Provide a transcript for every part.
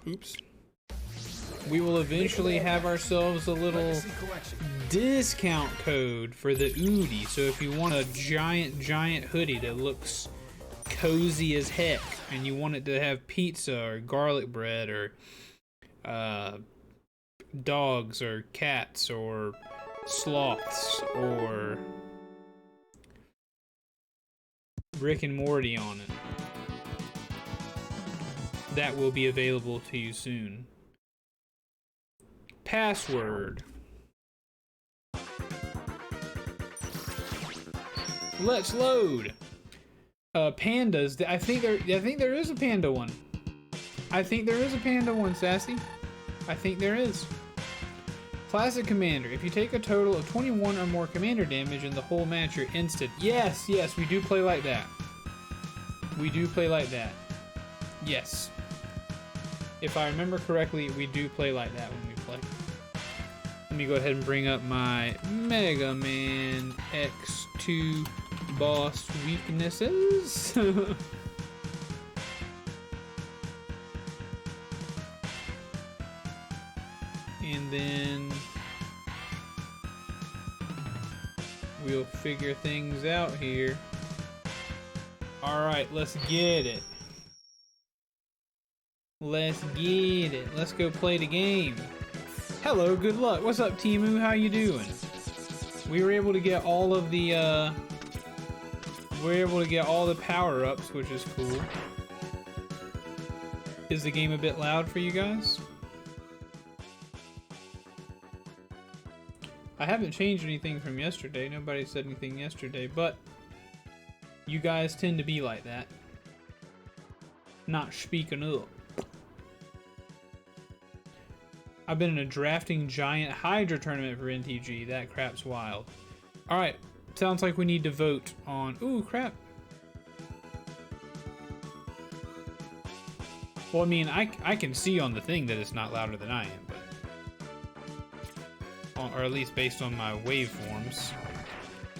Oops. We will eventually have ourselves a little discount code for the Oodie. So if you want a giant hoodie that looks cozy as heck, and you want it to have pizza or garlic bread or dogs or cats or sloths or Rick and Morty on it, that will be available to you soon. Password. Let's load. Pandas. I think there is a panda one. I think there is a panda one, Sassy. I think there is. Classic Commander. If you take a total of 21 or more commander damage in the whole match, you're instant. Yes, we do play like that. We do play like that. Yes. If I remember correctly, we do play like that when we play. Let me go ahead and bring up my Mega Man X2 boss weaknesses. And then we'll figure things out here. Alright, let's get it. Let's get it. Let's go play the game. Hello, good luck. What's up, Timu? How you doing? We were able to get all of the power-ups, which is cool. Is the game a bit loud for you guys? I haven't changed anything from yesterday. Nobody said anything yesterday, but you guys tend to be like that. Not speaking up. I've been in a drafting giant Hydra tournament for NTG. That crap's wild. Alright, sounds like we need to vote on... Ooh, crap. Well, I mean, I can see on the thing that it's not louder than I am, but... Or at least based on my waveforms.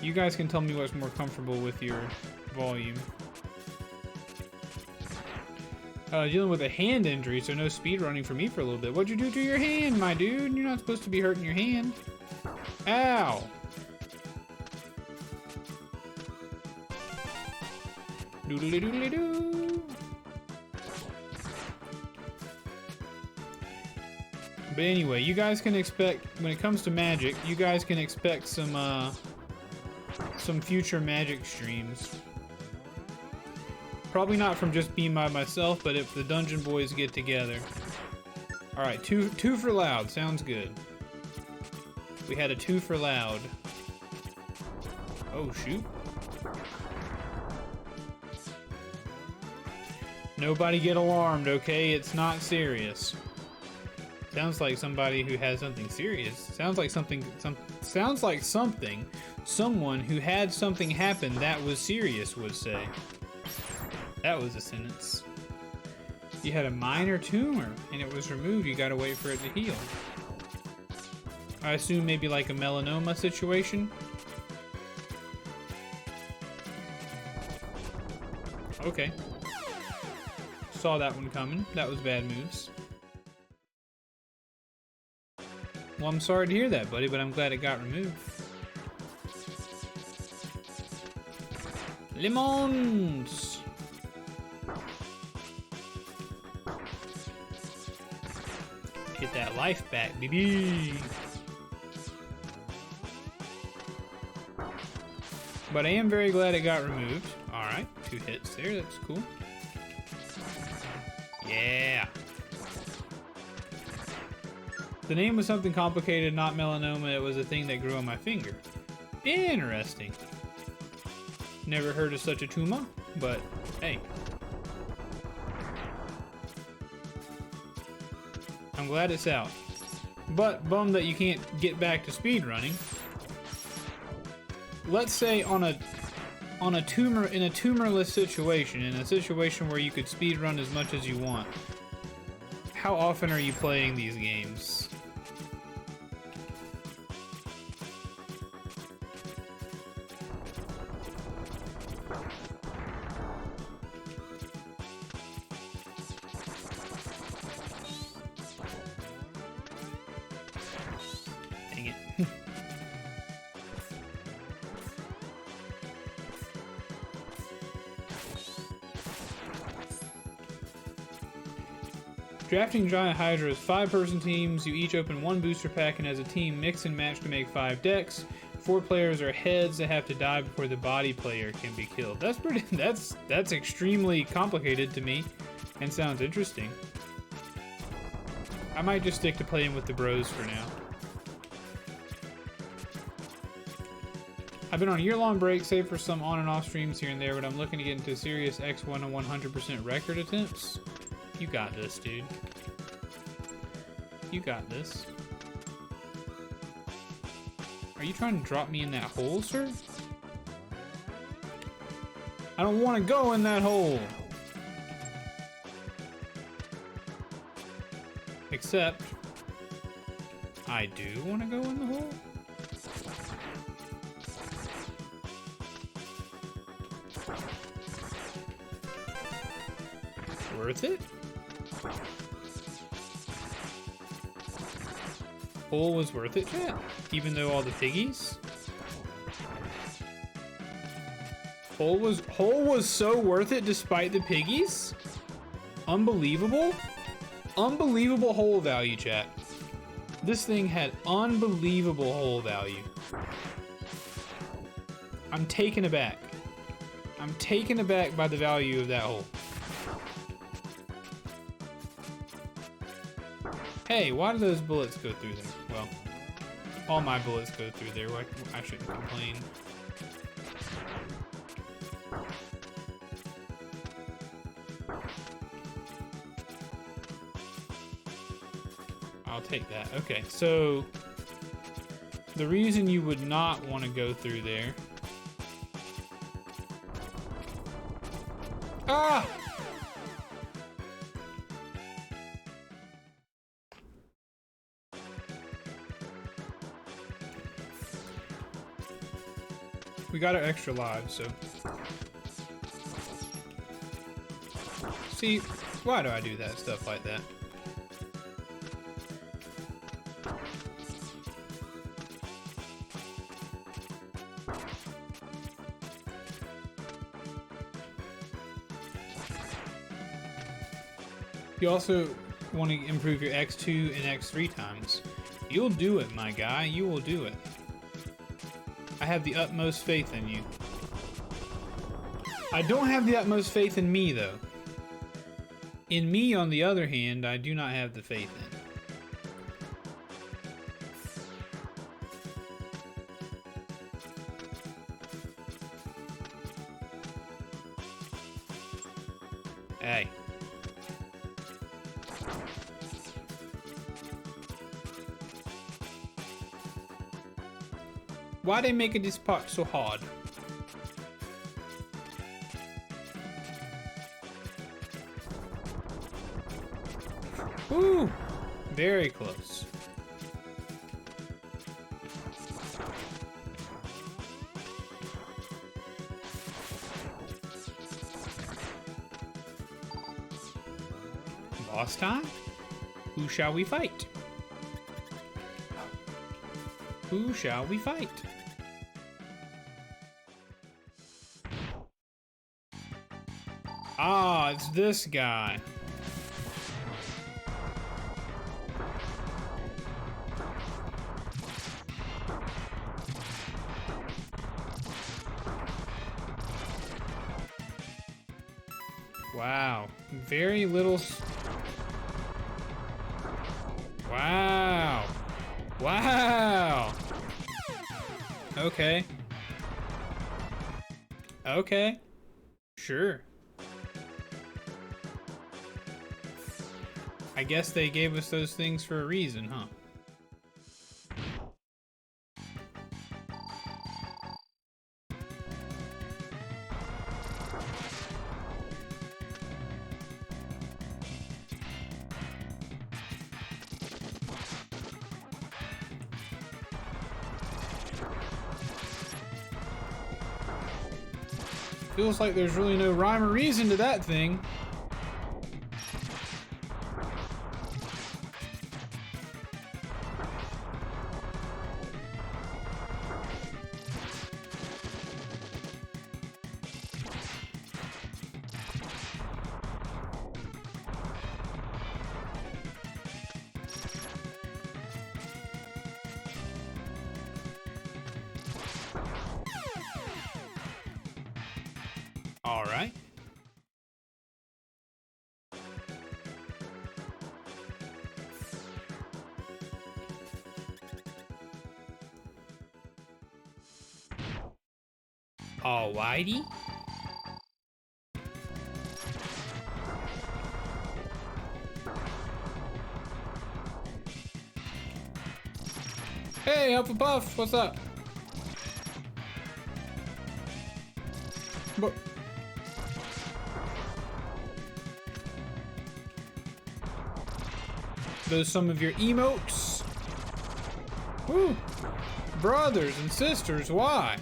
You guys can tell me what's more comfortable with your volume. Dealing with a hand injury, so no speed running for me for a little bit. What'd you do to your hand, my dude? You're not supposed to be hurting your hand. Ow! Doodly doodly doo. But anyway, you guys can expect, when it comes to Magic, you guys can expect some future Magic streams. Probably not from just being by myself, but if the Dungeon Boys get together. Alright, two for loud. Sounds good. We had a 2 for loud. Oh, shoot. Nobody get alarmed, okay? It's not serious. Sounds like somebody who has something serious. Sounds like someone who had something happen that was serious would say. That was a sentence. You had a minor tumor and it was removed. You gotta wait for it to heal. I assume maybe like a melanoma situation. Okay. Saw that one coming. That was bad moves. Well, I'm sorry to hear that, buddy, but I'm glad it got removed. Lemons! Get that life back, baby! But I am very glad it got removed. Alright, 2 hits there, that's cool. Yeah! The name was something complicated, not melanoma. It was a thing that grew on my finger. Interesting. Never heard of such a tumor, but hey. I'm glad it's out. But bummed that you can't get back to speedrunning. Let's say on a tumorless situation, in a situation where you could speedrun as much as you want. How often are you playing these games? Drafting Giant Hydra is 5-person teams. You each open 1 booster pack and as a team mix and match to make 5 decks. 4 players are heads that have to die before the body player can be killed. That's pretty. That's extremely complicated to me, and sounds interesting. I might just stick to playing with the bros for now. I've been on a year-long break, save for some on and off streams here and there, but I'm looking to get into serious X1 and 100% record attempts. You got this, dude. You got this. Are you trying to drop me in that hole, sir? I don't want to go in that hole. Except, I do want to go in the hole. Worth it? Hole was worth it, chat? Even though all the piggies? Hole was so worth it despite the piggies? Unbelievable? Unbelievable hole value, chat. This thing had unbelievable hole value. I'm taken aback. I'm taken aback by the value of that hole. Hey, why do those bullets go through there? Well, all my bullets go through there. I shouldn't complain. I'll take that. Okay, so the reason you would not want to go through there. Ah! We got our extra lives, so. See, why do I do that stuff like that? You also want to improve your X2 and X3 times. You'll do it, my guy. You will do it. I have the utmost faith in you. I don't have the utmost faith in me, though. In me, on the other hand, I do not have the faith in. Hey. Why they making this part so hard? Woo! Very close. Boss time? Who shall we fight? Who shall we fight? Ah, it's this guy. Wow. Very little. Wow. Wow. Okay. Okay. Sure. I guess they gave us those things for a reason, huh? Feels like there's really no rhyme or reason to that thing. All right. Alrighty. Hey, Hufflepuff, what's up? But those some of your emotes. Woo! Brothers and sisters, why?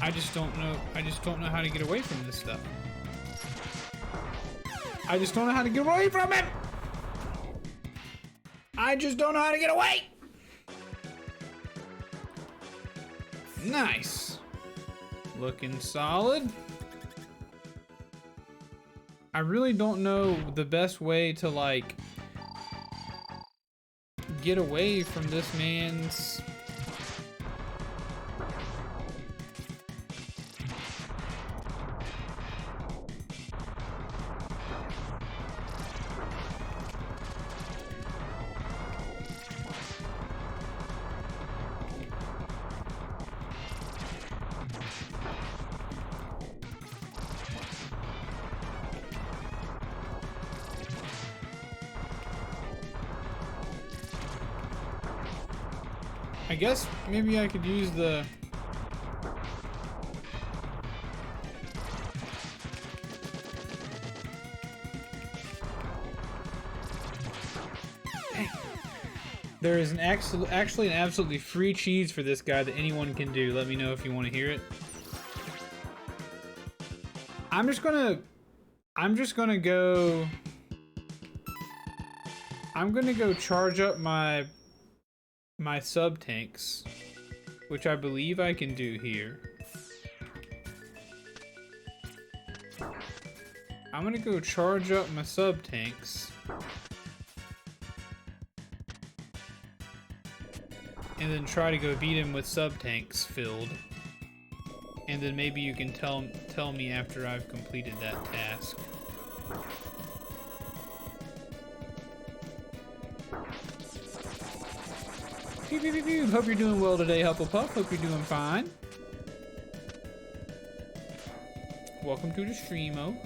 I just don't know how to get away from this stuff. I just don't know how to get away from it! I just don't know how to get away! Nice. Looking solid. I really don't know the best way to, like, get away from this man's... I guess maybe I could use the... There is actually an absolutely free cheese for this guy that anyone can do. Let me know if you want to hear it. I'm just gonna go... I'm gonna go charge up my sub tanks, which I believe I can do here. I'm gonna go charge up my sub tanks, and then try to go beat him with sub tanks filled, and then maybe you can tell me after I've completed that task. Pew, pew, pew, pew. Hope you're doing well today, Hufflepuff. Hope you're doing fine. Welcome to the streamo.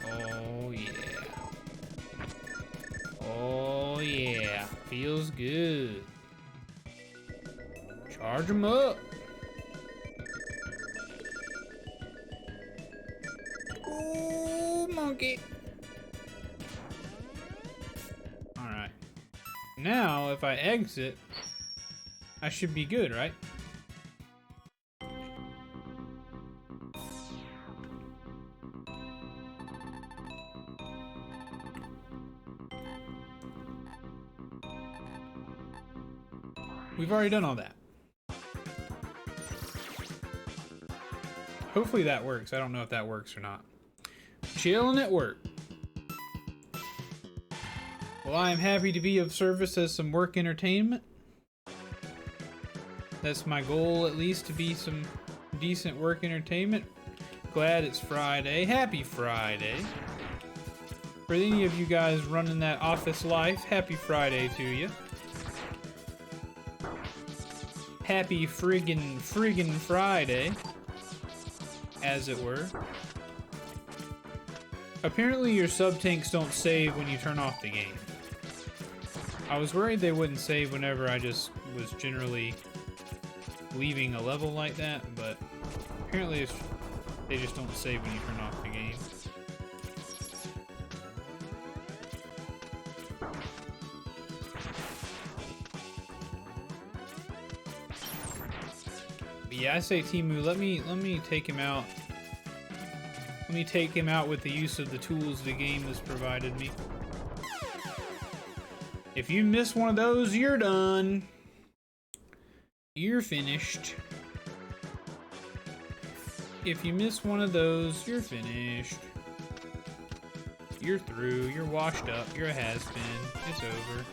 Oh yeah. Oh yeah. Feels good. Charge them up. Ooh, monkey. Alright. Now, if I exit, I should be good, right? We've already done all that. Hopefully that works. I don't know if that works or not. Chilling at work. Well, I am happy to be of service as some work entertainment. That's my goal, at least, to be some decent work entertainment. Glad it's Friday. Happy Friday. For any of you guys running that office life, happy Friday to you. Happy friggin' Friday, as it were. Apparently your sub-tanks don't save when you turn off the game. I was worried they wouldn't save whenever I just was generally leaving a level like that, but apparently they just don't save when you turn off the game. But yeah, I say Timu, let me take him out. Let me take him out with the use of the tools the game has provided me. If you miss one of those, you're done. You're finished. If you miss one of those, you're finished. You're through. You're washed up. You're a has-been. It's over.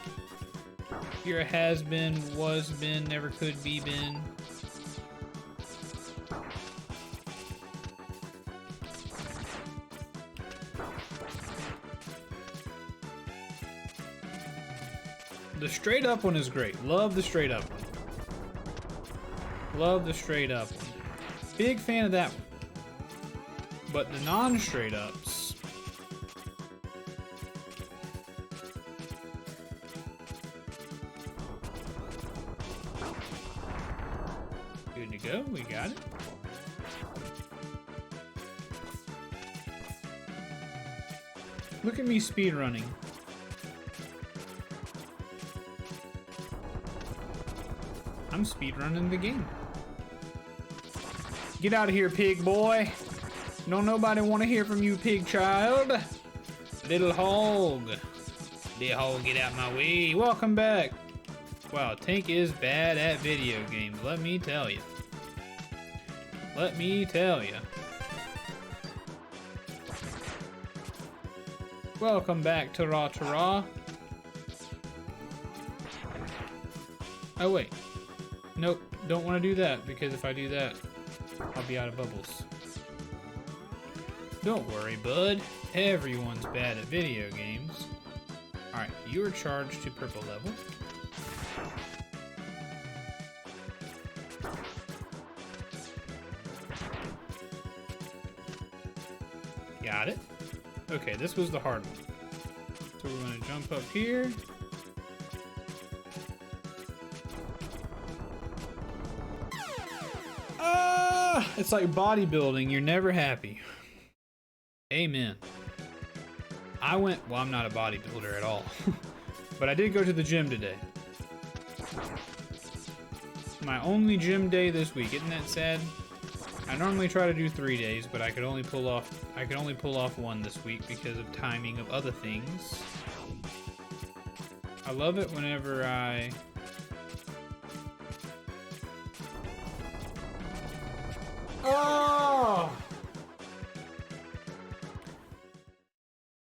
You're a has-been, was-been, never could be been. The straight up one is great. Love the straight up one. Love the straight up one. Big fan of that one. But the non-straight ups. Good to go. We got it. Look at me speed running. I'm speedrunning the game. Get out of here, pig boy. Don't nobody want to hear from you, pig child. Little hog. Little hog, get out my way. Welcome back. Wow, Tank is bad at video games, let me tell you. Let me tell you. Welcome back, Tara Tara. Oh, wait. Nope, don't want to do that, because if I do that, I'll be out of bubbles. Don't worry, bud. Everyone's bad at video games. Alright, you are charged to purple level. Got it. Okay, this was the hard one. So we're going to jump up here. It's like bodybuilding, you're never happy. Amen. Well, I'm not a bodybuilder at all. But I did go to the gym today. My only gym day this week, isn't that sad? I normally try to do 3 days, but I could only pull off one this week because of timing of other things. I love it whenever I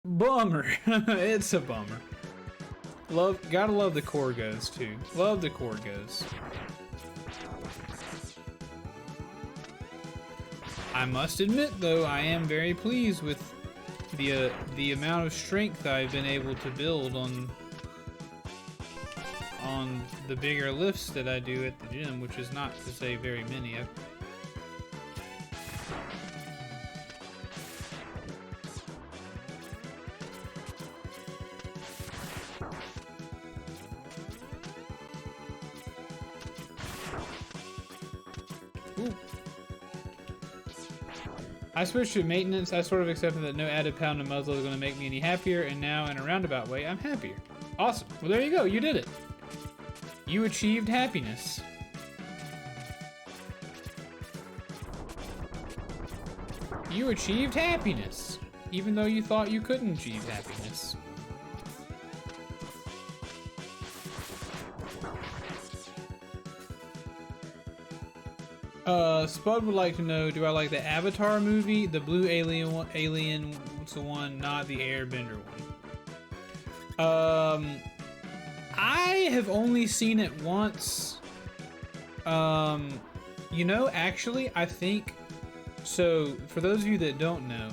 bummer. It's a bummer. Gotta love the Corgos too. Love the Corgos. I must admit though, I am very pleased with the amount of strength I've been able to build on the bigger lifts that I do at the gym, which is not to say very many. Ooh. I switched to maintenance. I sort of accepted that no added pound of muzzle is going to make me any happier, and now in a roundabout way, I'm happier. Awesome. Well, there you go. You did it. You achieved happiness. You achieved happiness, even though you thought you couldn't achieve happiness. Spud would like to know, do I like the Avatar movie, the blue alien what's the one, not the Airbender one? I have only seen it once. You know, actually, I think, so for those of you that don't know,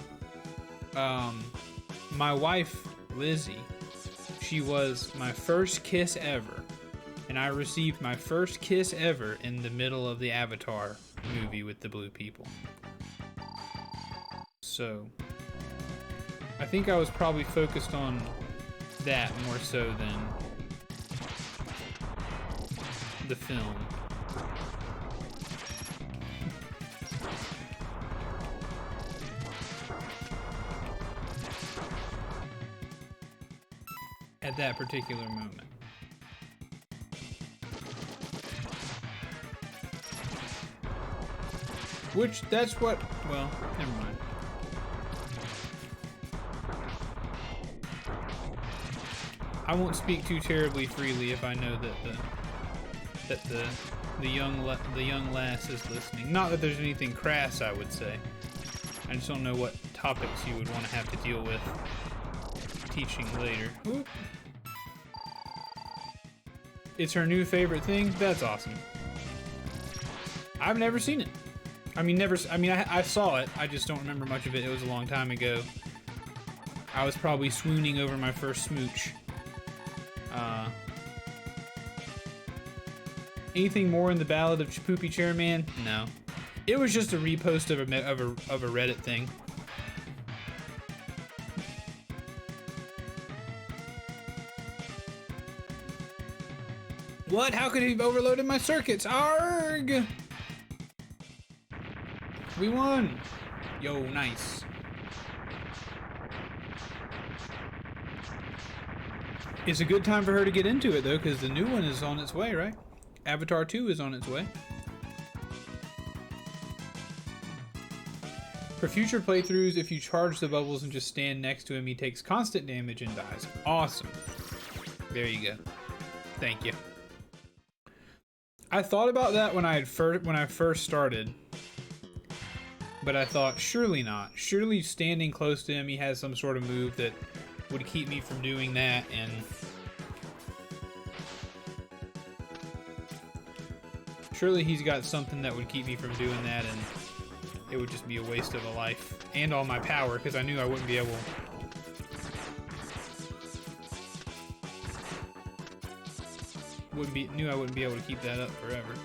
my wife, Lizzie, she was my first kiss ever. And I received my first kiss ever in the middle of the Avatar movie with the blue people. So, I think I was probably focused on that more so than the film. At that particular moment. Which, that's what, well, never mind. I won't speak too terribly freely if I know that the young lass is listening. Not that there's anything crass, I would say. I just don't know what topics you would want to have to deal with teaching later. Whoop. It's her new favorite thing? That's awesome. I've never seen it. I mean, I saw it. I just don't remember much of it. It was a long time ago. I was probably swooning over my first smooch. Anything more in the Ballad of Poopy Chairman? No. It was just a repost of a Reddit thing. What? How could he have overloaded my circuits? Arg! We won! Yo, nice. It's a good time for her to get into it, though, because the new one is on its way, right? Avatar 2 is on its way. For future playthroughs, if you charge the bubbles and just stand next to him, he takes constant damage and dies. Awesome. There you go. Thank you. I thought about that when I first started, but I thought, surely not. Surely standing close to him, he has some sort of move that would keep me from doing that, and surely he's got something that would keep me from doing that, and it would just be a waste of a life and all my power, because I knew I wouldn't be able. Knew I wouldn't be able to keep that up forever.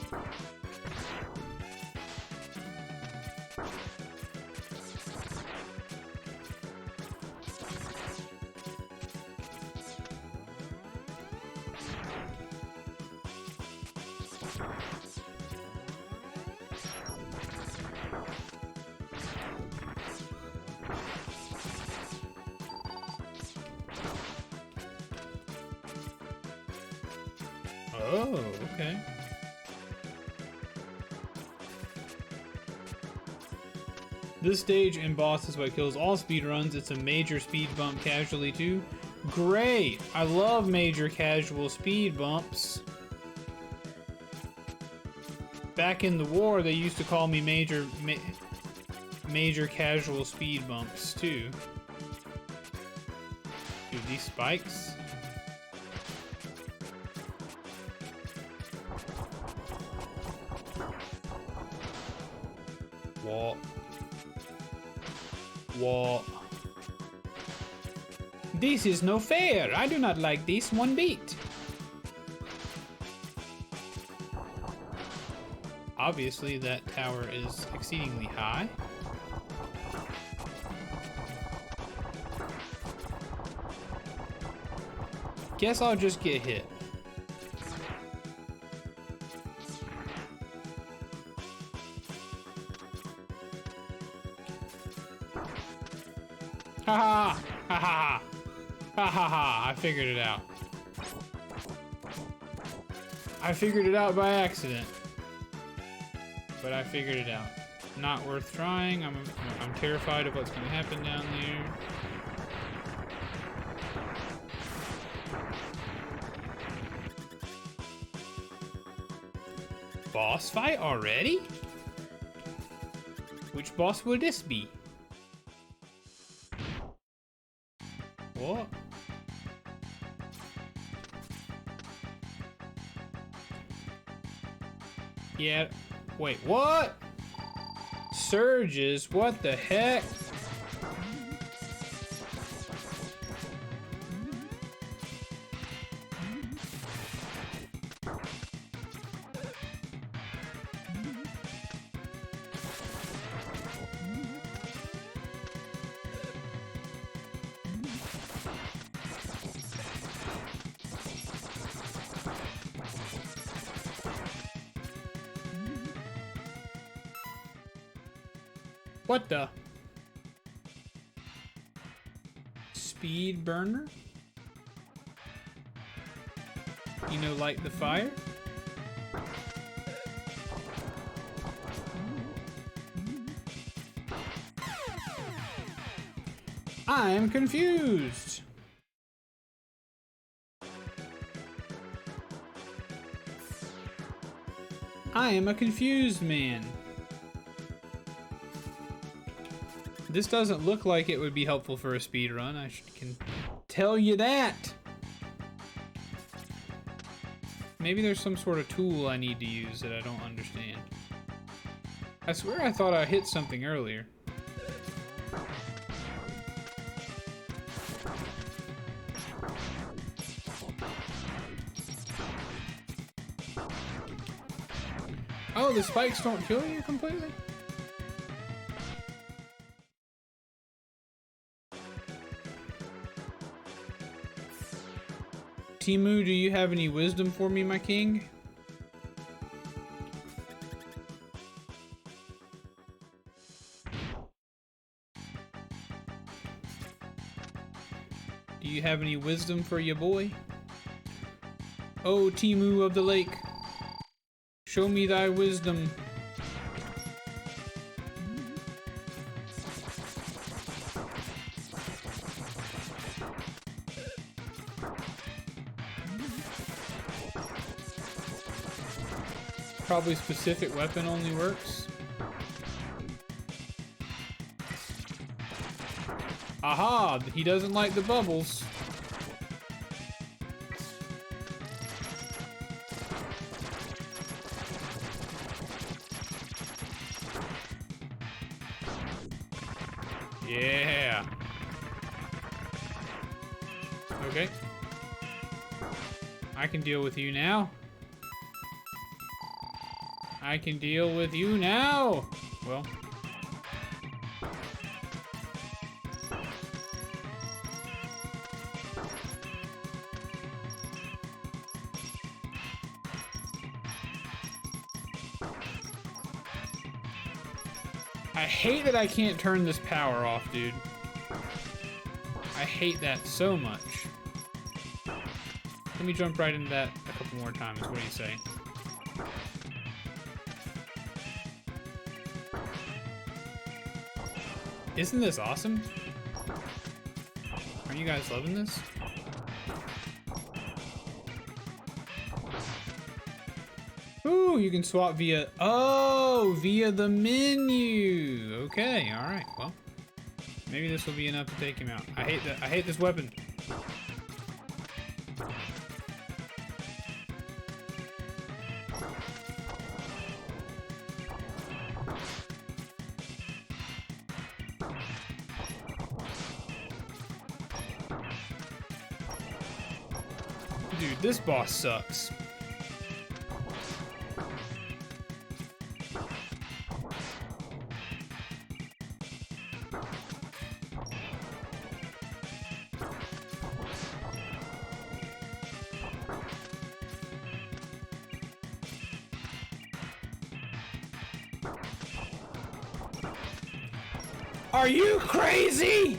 Oh, okay. This stage and boss is what kills all speedruns. It's a major speed bump casualty too. Great! I love major casual speed bumps. Back in the war, they used to call me major casual speed bumps too. Dude, these spikes. What? This is no fair. I do not like this one bit. Obviously, that tower is exceedingly high. Guess I'll just get hit. Ha ha ha ha ha ha ha! I figured it out. I figured it out by accident, but I figured it out. Not worth trying. I'm terrified of what's going to happen down there. Boss fight already? Which boss will this be? What? Yeah. Wait, what? Surges? What the heck? What the? Speed burner? You know, light the fire? I am confused. I am a confused man. This doesn't look like it would be helpful for a speed run, I can tell you that. Maybe there's some sort of tool I need to use that I don't understand. I swear I thought I hit something earlier. Oh, the spikes don't kill you completely? Timu, do you have any wisdom for me, my king? Do you have any wisdom for your boy? Oh, Timu of the lake, show me thy wisdom. Probably specific weapon only works. Aha! He doesn't like the bubbles. Yeah. Okay. I can deal with you now. I can deal with you now. Well. I hate that I can't turn this power off, dude. I hate that so much. Let me jump right into that a couple more times. What do you say? Isn't this awesome? Are you guys loving this? Ooh, you can swap via, oh, via the menu. Okay, all right, well, maybe this will be enough to take him out. I hate that. I hate this weapon. Dude, this boss sucks. Are you crazy?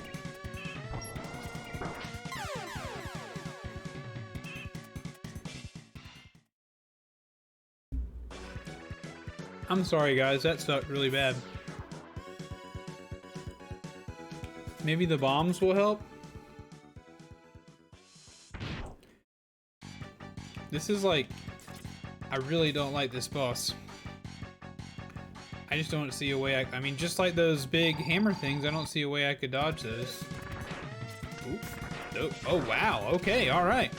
I'm sorry, guys. That sucked really bad. Maybe the bombs will help? This is like... I really don't like this boss. I just don't see a way I mean, just like those big hammer things, I don't see a way I could dodge those. Oop. Oh, wow. Okay, alright.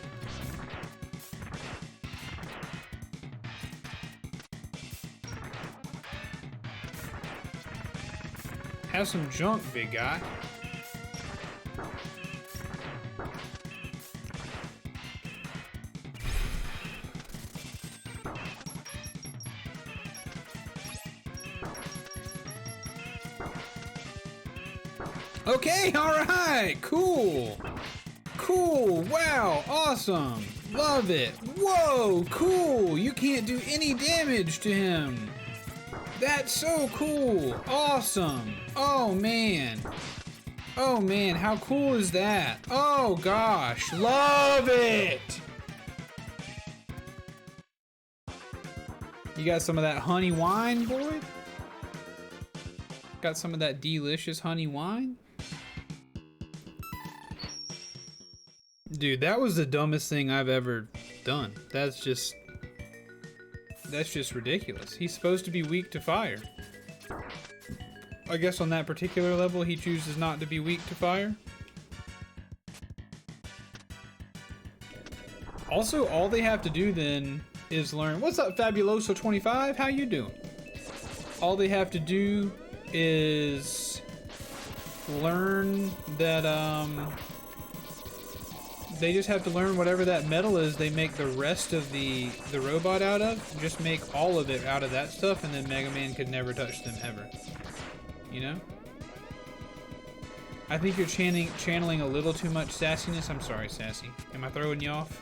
Have some junk, big guy. Okay, alright, cool. Cool, wow, awesome. Love it. Whoa, cool. You can't do any damage to him. That's so cool. Awesome. Oh, man. Oh, man, how cool is that? Oh, gosh, love it. You got some of that honey wine, boy? Got some of that delicious honey wine? Dude, that was the dumbest thing I've ever done. That's just ridiculous. He's supposed to be weak to fire. I guess on that particular level, he chooses not to be weak to fire. Also, all they have to do then is learn. What's up, Fabuloso25? How you doing? All they have to do is learn that, they just have to learn whatever that metal is they make the rest of the robot out of. Just make all of it out of that stuff, and then Mega Man could never touch them ever. You know? I think you're channeling a little too much sassiness. I'm sorry, Sassy. Am I throwing you off?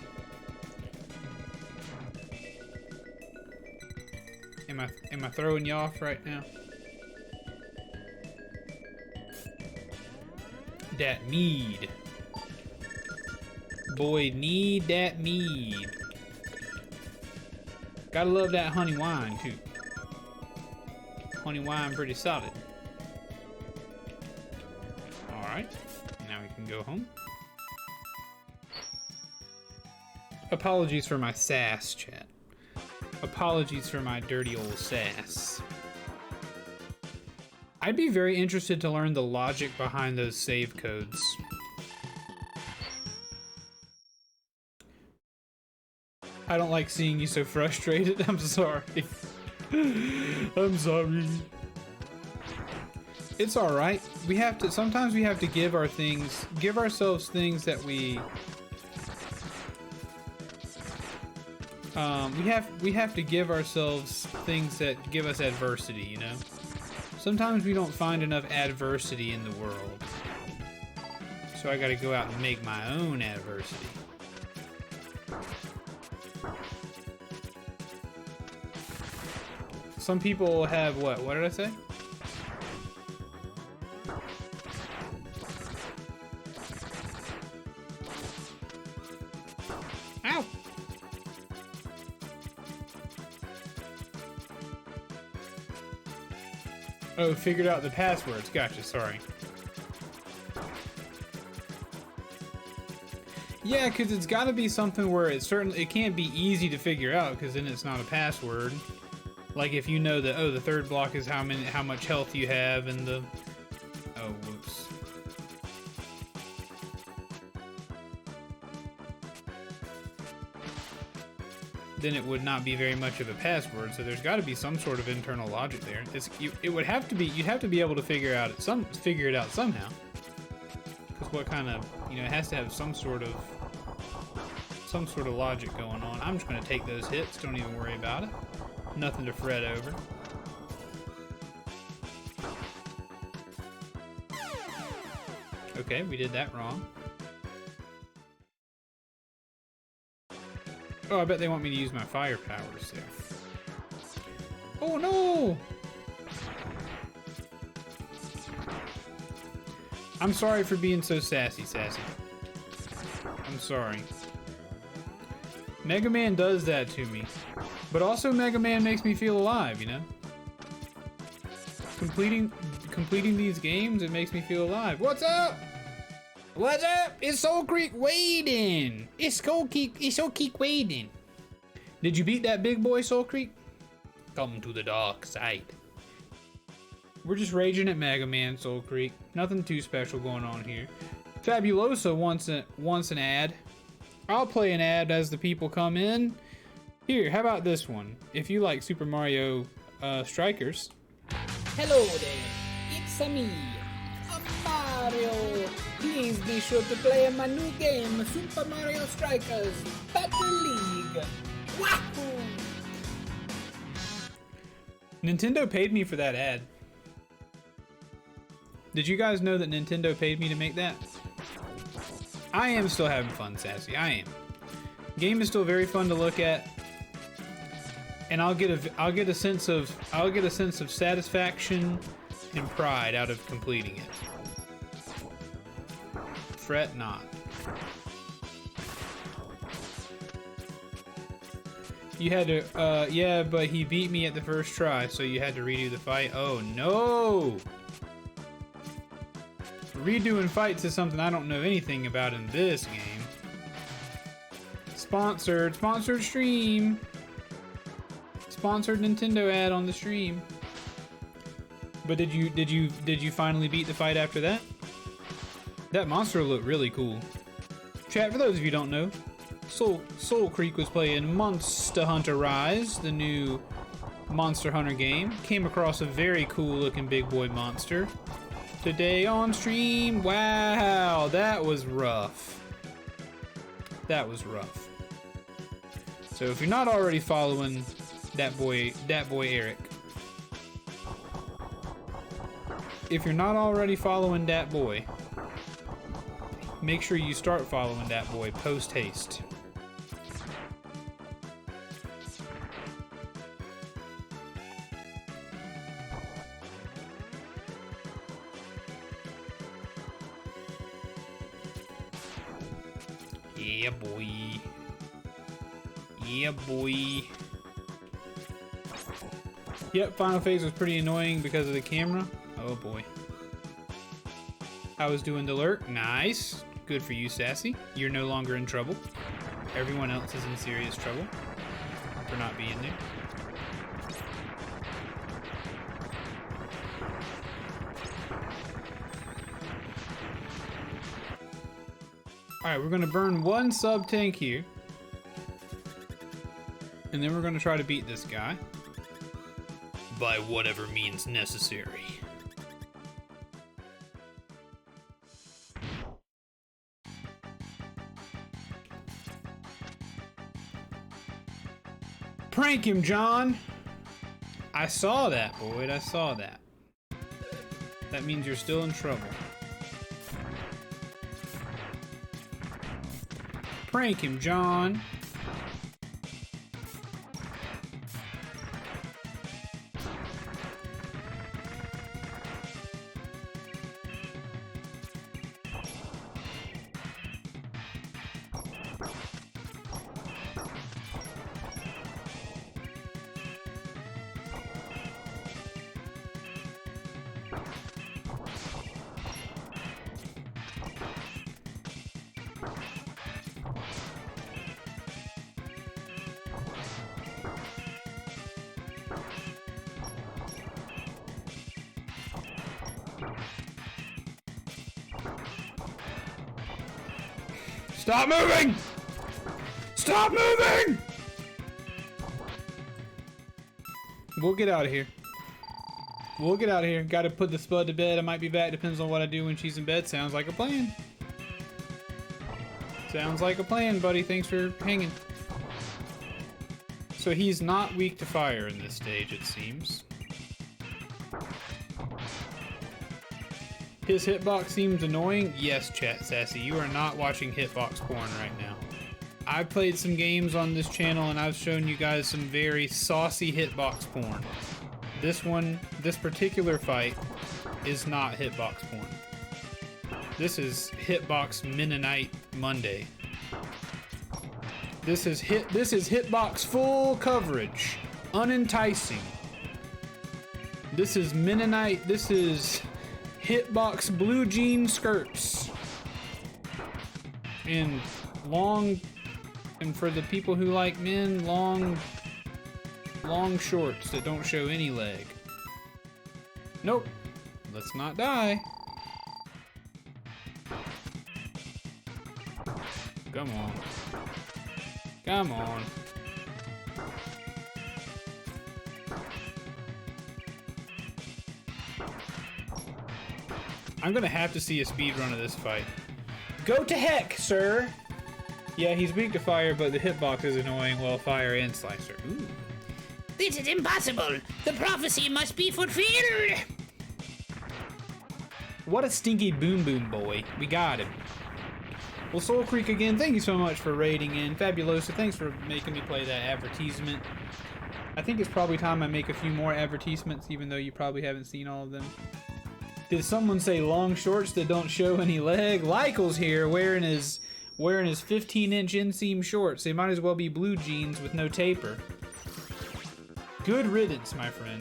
Am I throwing you off right now? That mead. Boy, need that mead. Gotta love that honey wine, too. Honey wine pretty solid. Alright, now we can go home. Apologies for my sass, chat. Apologies for my dirty old sass. I'd be very interested to learn the logic behind those save codes. I don't like seeing you so frustrated. I'm sorry. I'm sorry. It's all right. We have to. Sometimes we have to give ourselves things that we have to give ourselves things that give us adversity. You know. Sometimes we don't find enough adversity in the world, so I got to go out and make my own adversity. Some people have what? What did I say? Ow! Oh, figured out the passwords. Gotcha, sorry. Yeah, because it's got to be something where it can't be easy to figure out, because then it's not a password. Like if you know that, oh, the third block is how much health you have, and the, oh, whoops. Then it would not be very much of a password. So there's got to be some sort of internal logic there. It would have to be. You'd have to be able to figure it out somehow. Because what kind of, it has to have some sort of logic going on. I'm just gonna take those hits. Don't even worry about it. Nothing to fret over. Okay, we did that wrong. Oh, I bet they want me to use my fire powers there. Oh no! I'm sorry for being so sassy. I'm sorry. Mega Man does that to me. But also Mega Man makes me feel alive, you know? Completing these games, it makes me feel alive. What's up? What's up? It's Soul Creek waiting. It's Soul Creek waiting. Did you beat that big boy, Soul Creek? Come to the dark side. We're just raging at Mega Man, Soul Creek. Nothing too special going on here. Fabuloso wants an ad. I'll play an ad as the people come in. Here, how about this one? If you like Super Mario Strikers. Hello there, it's me, Mario. Please be sure to play my new game, Super Mario Strikers Battle League. Wahoo! Nintendo paid me for that ad. Did you guys know that Nintendo paid me to make that? I am still having fun, Sassy. I am. Game is still very fun to look at, and I'll get a sense of satisfaction and pride out of completing it. Fret not. You had to, yeah, but he beat me at the first try, so you had to redo the fight. Oh no! Redoing fights is something I don't know anything about in this game. Sponsored stream. Sponsored Nintendo ad on the stream. But did you finally beat the fight after that? That monster looked really cool. Chat, for those of you who don't know, Soul Creek was playing Monster Hunter Rise, the new Monster Hunter game. Came across a very cool looking big boy monster today on stream. Wow, that was rough. That was rough. So if you're not already following that boy Eric, if you're not already following that boy, make sure you start following that boy post haste. Yeah, boy. Yeah, boy. Yep, final phase was pretty annoying because of the camera. Oh boy. I was doing the lurk. Nice. Good for you, Sassy. You're no longer in trouble. Everyone else is in serious trouble for not being there. Alright, we're gonna burn one sub tank here. And then we're gonna try to beat this guy. By whatever means necessary. Prank him, John! I saw that, Boyd. I saw that. That means you're still in trouble. Prank him, John. Stop moving! Stop moving! We'll get out of here. We'll get out of here. Gotta put the spud to bed. I might be back. Depends on what I do when she's in bed. Sounds like a plan. Sounds like a plan, buddy. Thanks for hanging. So he's not weak to fire in this stage, it seems. His hitbox seems annoying. Yes, chat sassy, you are not watching hitbox porn right now. I've played some games on this channel and I've shown you guys some very saucy hitbox porn. This particular fight is not hitbox porn. This is hitbox Mennonite Monday. This is hitbox full coverage, unenticing. This is Mennonite. This is hitbox blue jean skirts and long, and for the people who like men, long shorts that don't show any leg. Nope. Let's not die. Come on. Come on. I'm gonna have to see a speed run of this fight. Go to heck, sir! Yeah, he's weak to fire, but the hitbox is annoying. Well, fire and slicer. Ooh. This is impossible. The prophecy must be fulfilled. What a stinky boom boom boy. We got him. Well, Soul Creek again, thank you so much for raiding in. Fabulosa, thanks for making me play that advertisement. I think it's probably time I make a few more advertisements, even though you probably haven't seen all of them. Did someone say long shorts that don't show any leg? Lykel's here wearing his 15-inch inseam shorts. They might as well be blue jeans with no taper. Good riddance, my friend.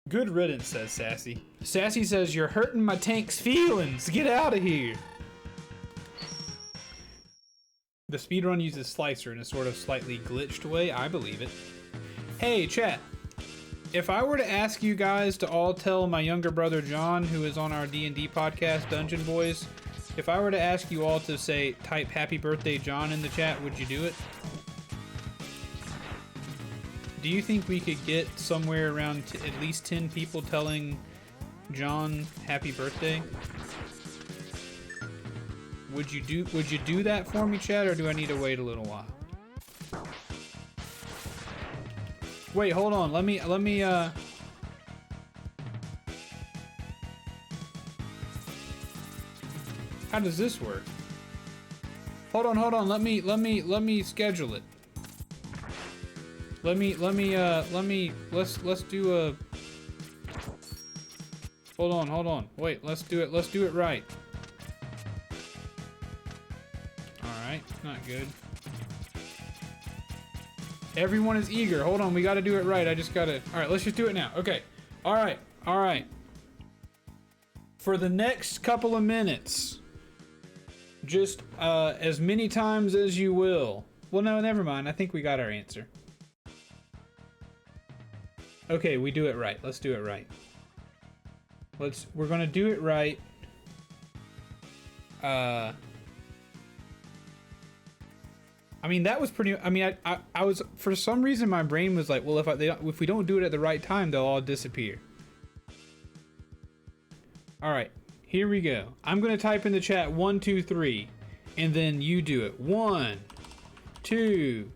Good riddance, says Sassy. Sassy says, you're hurting my tank's feelings. Get out of here. The speedrun uses Slicer in a sort of slightly glitched way. I believe it. Hey, chat. If I were to ask you guys to all tell my younger brother John, who is on our D&D podcast, Dungeon Boys, If I were to ask you all to say, type happy birthday John in the chat, would you do it? Do you think we could get somewhere around at least 10 people telling John happy birthday? Would you do that for me, chat, or do I need to wait a little while? Wait, hold on. Let me How does this work? Hold on. Let me schedule it. Let's do a. Hold on. Wait, let's do it right. Alright, not good. Everyone is eager. Hold on, we gotta do it right. Alright, let's just do it now. Okay. Alright. For the next couple of minutes, just as many times as you will. Well, no, never mind. I think we got our answer. Okay, we do it right. Let's do it right. We're gonna do it right. I mean, that was pretty. I mean, I was, for some reason my brain was like, well, if we don't do it at the right time, they'll all disappear. All right, here we go. I'm gonna type in the chat 1, 2, 3, and then you do it. 1, 2,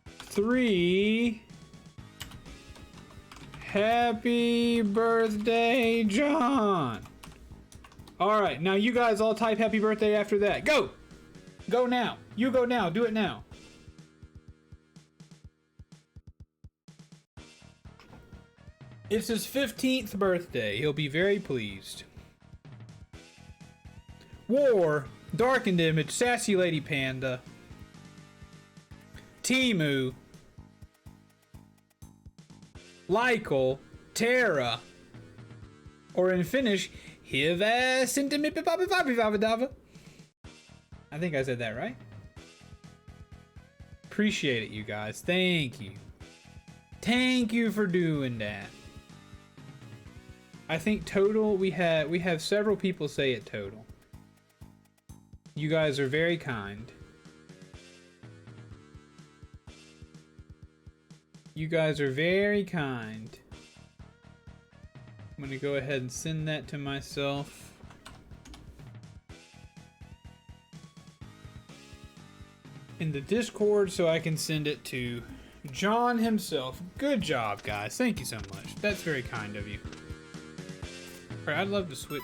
3. Happy birthday, John. All right, now you guys all type happy birthday after that. Go now. You go now. Do it now. It's his 15th birthday. He'll be very pleased. War, Darkened Image, Sassy Lady Panda, Timu, Lykel, Terra, or in Finnish, Hyvää syntymäpäivää. I think I said that right. Appreciate it, you guys. Thank you. Thank you for doing that. I think total we have several people say it total. You guys are very kind. You guys are very kind. I'm gonna go ahead and send that to myself. In the Discord so I can send it to John himself. Good job, guys. Thank you so much. That's very kind of you. Alright, I'd love to switch.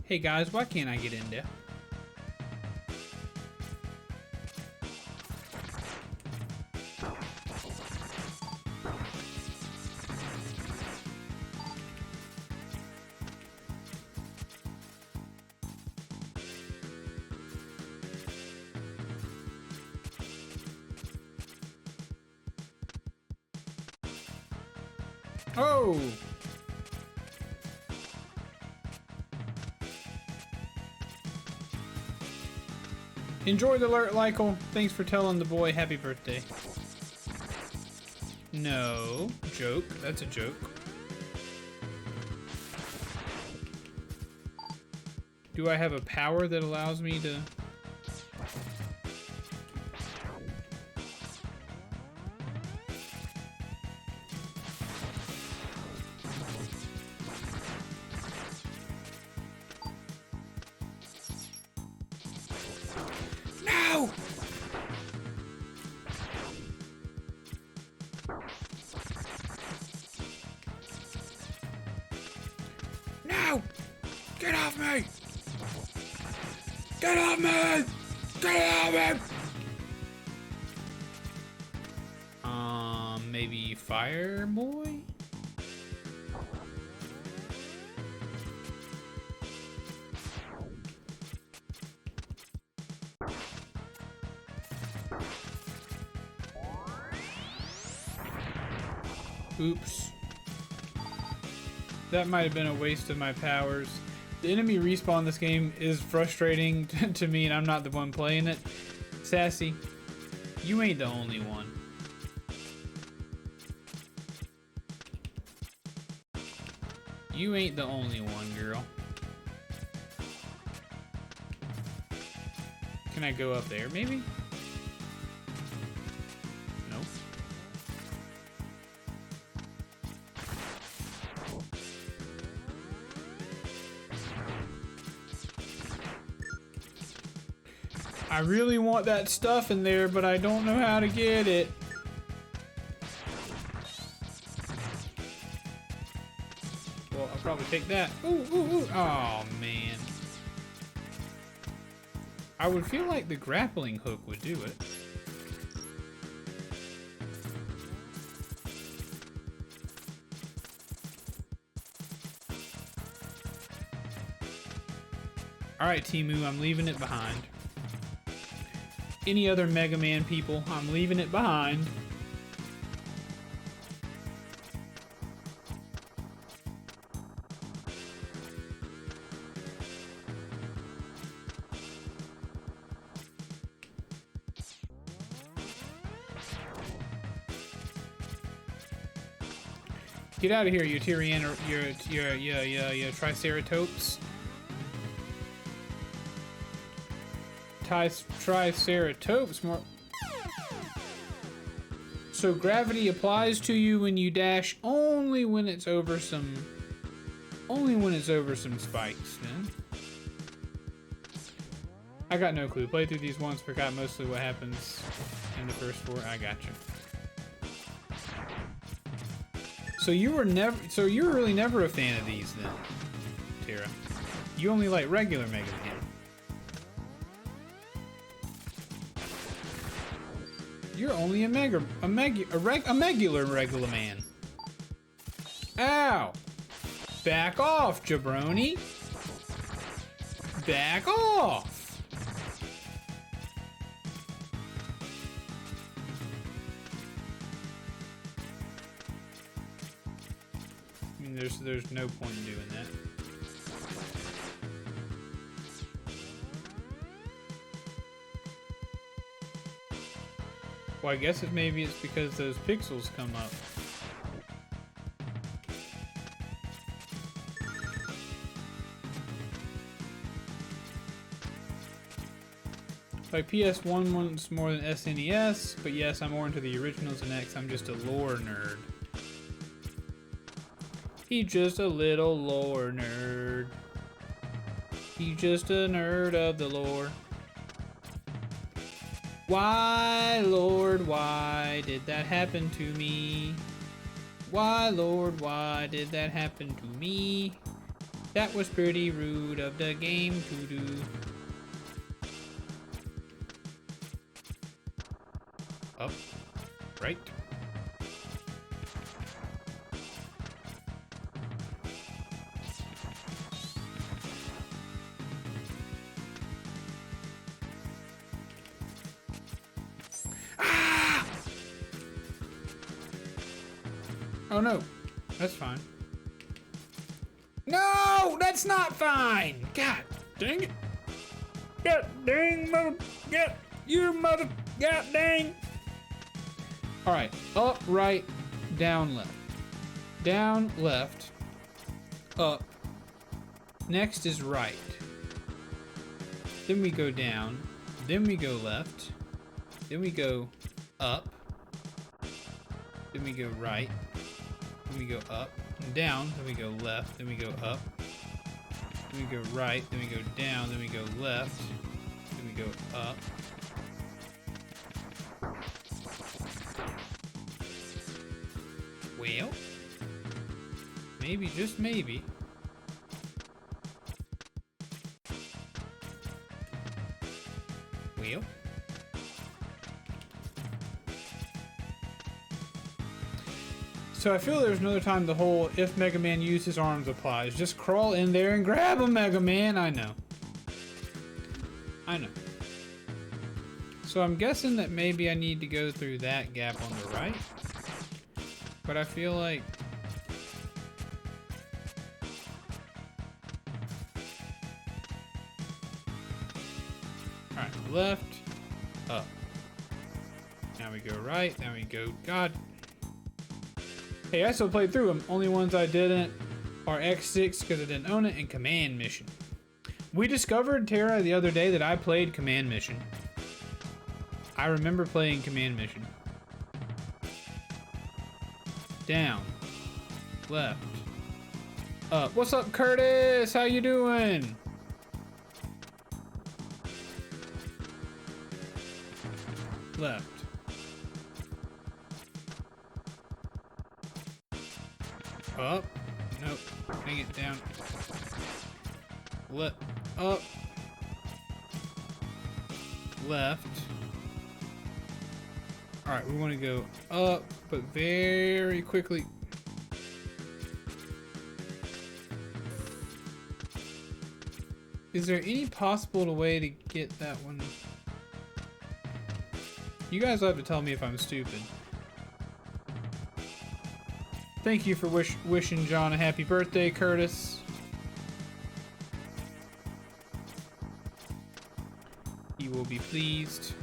Hey guys, why can't I get in there? Oh! Enjoy the alert, Lykel. Thanks for telling the boy happy birthday. No. Joke. That's a joke. Do I have a power that allows me to... No! No! Get off me! Get off me! Get off me! Maybe Fire Boy? Oops. That might have been a waste of my powers. The enemy respawn in this game is frustrating to me, and I'm not the one playing it. Sassy, you ain't the only one. You ain't the only one, girl. Can I go up there, maybe? Nope. I really want that stuff in there, but I don't know how to get it. Well, I'll probably take that. Ooh, ooh, ooh. Oh, man. I would feel like the grappling hook would do it. Alright, Timu, I'm leaving it behind. Any other Mega Man people, I'm leaving it behind. Get out of here, you Tyrian, your Triceratops. Triceratops more. So gravity applies to you when you dash only when it's over some spikes, then. I got no clue. Played through these once, forgot mostly what happens in the first four. I got you. So you're really never a fan of these then, Tara. You only like regular Mega Man. You're only a regular man. Ow! Back off, jabroni. Back off. I mean, there's no point in doing that. Well, I guess maybe it's because those pixels come up. Like PS1 once more than SNES, but yes, I'm more into the originals and X. I'm just a lore nerd. He's just a little lore nerd. He's just a nerd of the lore. Why, Lord, why did that happen to me? Why, Lord, why did that happen to me? That was pretty rude of the game to do. Up, right. Oh no, that's fine. No, that's not fine. God dang it. God dang mother, get you mother, god dang. All right, up, right, down, left. Down, left, up. Next is right. Then we go down. Then we go left. Then we go up. Then we go right. Then we go up and down. Then we go left. Then we go up. Then we go right. Then we go down. Then we go left. Then we go up. Well, maybe, just maybe. Well. So I feel there's another time the whole if Mega Man used his arms applies. Just crawl in there and grab him, Mega Man. I know. I know. So I'm guessing that maybe I need to go through that gap on the right. But I feel like... Alright, left, up. Now we go right, now we go... God. Hey, I still played through them. Only ones I didn't are X6 because I didn't own it, and Command Mission. We discovered, Tara, the other day that I played Command Mission. I remember playing Command Mission. Down. Left. Up. What's up, Curtis? How you doing? Left. Up. Nope. Bring it down. Left. Up. Left. Alright, we want to go up, but very quickly. Is there any possible way to get that one? You guys will have to tell me if I'm stupid. Thank you for wishing John a happy birthday, Curtis. He will be pleased.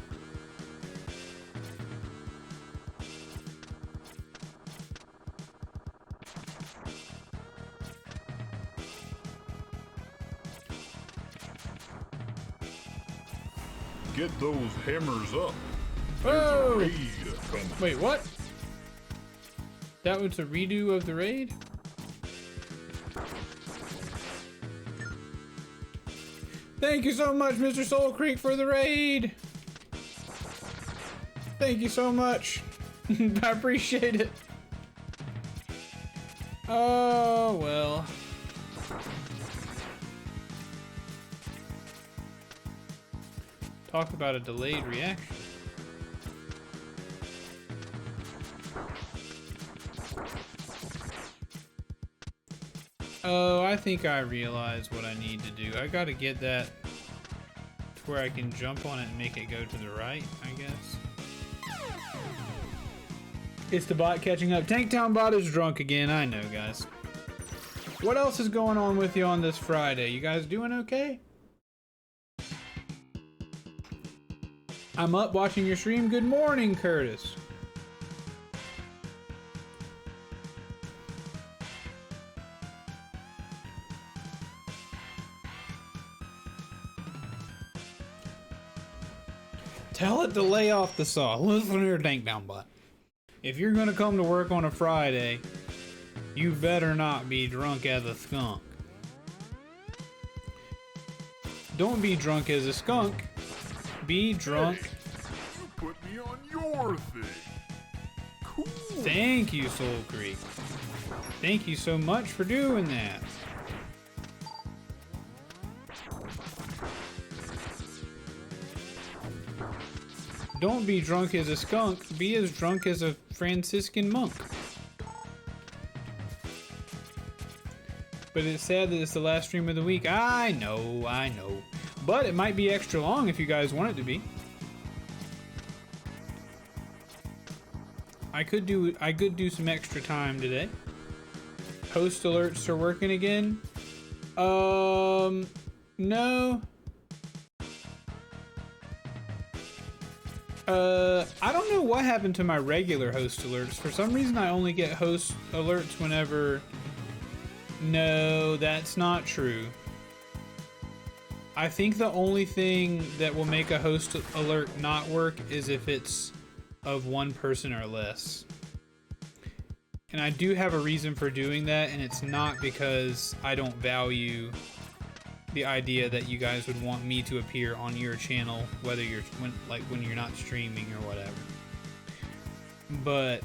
Get those hammers up. Oh! There's a raid coming. Wait, what? That was a redo of the raid? Thank you so much, Mr. Soul Creek, for the raid. Thank you so much. I appreciate it. Oh, well. Talk about a delayed reaction. Oh, I think I realize what I need to do. I gotta get that to where I can jump on it and make it go to the right, I guess. It's the bot catching up. Tanktown bot is drunk again, I know, guys. What else is going on with you on this Friday? You guys doing okay? I'm up watching your stream. Good morning, Curtis. Tell it to lay off the saw. Listen here, Tanktown bot. If you're gonna come to work on a Friday, you better not be drunk as a skunk. Don't be drunk as a skunk. Be drunk. Hey, you put me on your thing. Cool. Thank you, Soul Creek. Thank you so much for doing that. Don't be drunk as a skunk, be as drunk as a Franciscan monk. But it's sad that it's the last stream of the week. I know. But it might be extra long if you guys want it to be. I could do some extra time today. Host alerts are working again. No. I don't know what happened to my regular host alerts. For some reason, I only get host alerts whenever... No, that's not true. I think the only thing that will make a host alert not work is if it's of one person or less. And I do have a reason for doing that, and it's not because I don't value the idea that you guys would want me to appear on your channel, whether you're when you're not streaming or whatever. But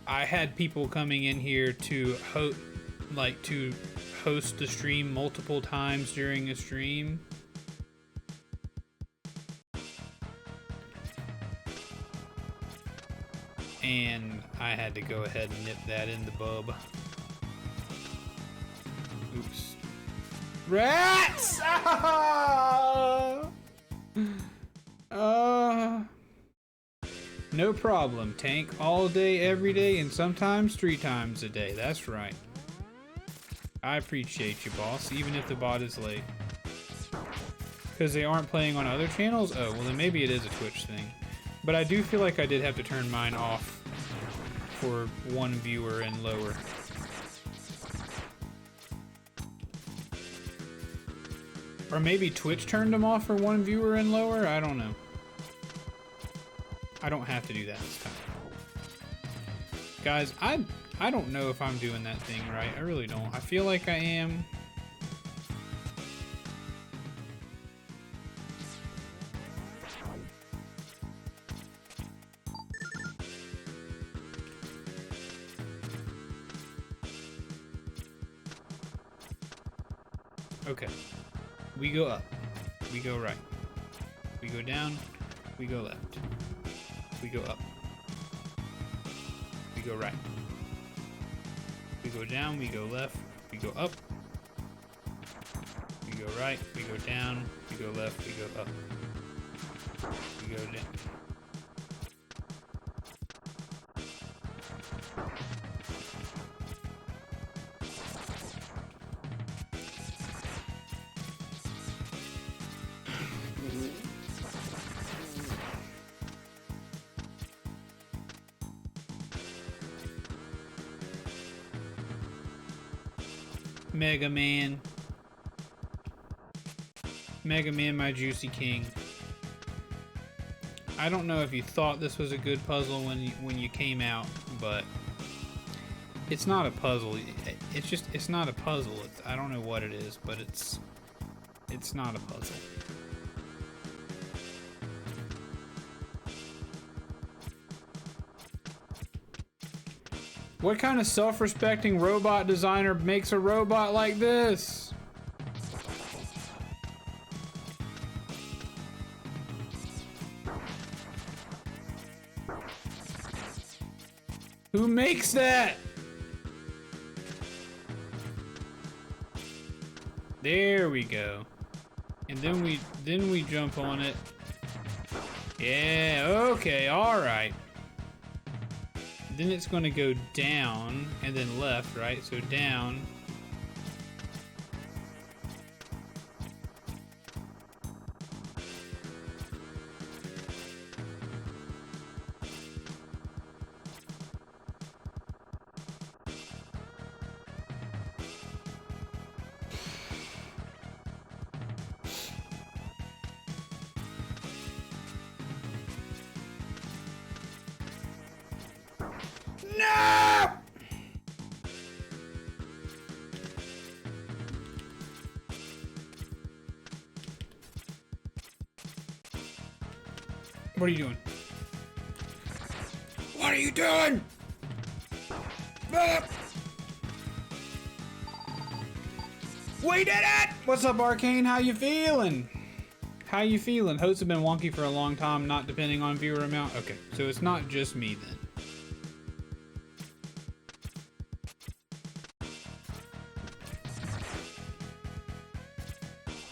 I had people coming in here to host the stream multiple times during a stream. And I had to go ahead and nip that in the bub. Oops. Rats! No problem, Tank. All day, every day, and sometimes 3 times a day. That's right. I appreciate you, boss, even if the bot is late. Because they aren't playing on other channels? Oh, well then maybe it is a Twitch thing. But I do feel like I did have to turn mine off for 1 viewer and lower. Or maybe Twitch turned them off for 1 viewer and lower? I don't know. I don't have to do that this time. Guys, I don't know if I'm doing that thing right. I really don't. I feel like I am. Okay. We go up. We go right. We go down. We go left. We go up. We go right. We go down. We go left. We go up. We go right. We go down. We go left. We go up. We go down. Mega Man. Mega Man, my juicy king. I don't know if you thought this was a good puzzle when you came out, but it's not a puzzle. It's not a puzzle. I don't know what it is, but it's not a puzzle. What kind of self-respecting robot designer makes a robot like this? Who makes that? There we go. And then we jump on it. Yeah, okay, all right. Then it's going to go down and then left, right? So down. No! What are you doing? What are you doing? Ah! We did it! What's up, Arcane? How you feeling? How you feeling? Hosts have been wonky for a long time, not depending on viewer amount. Okay, so it's not just me then.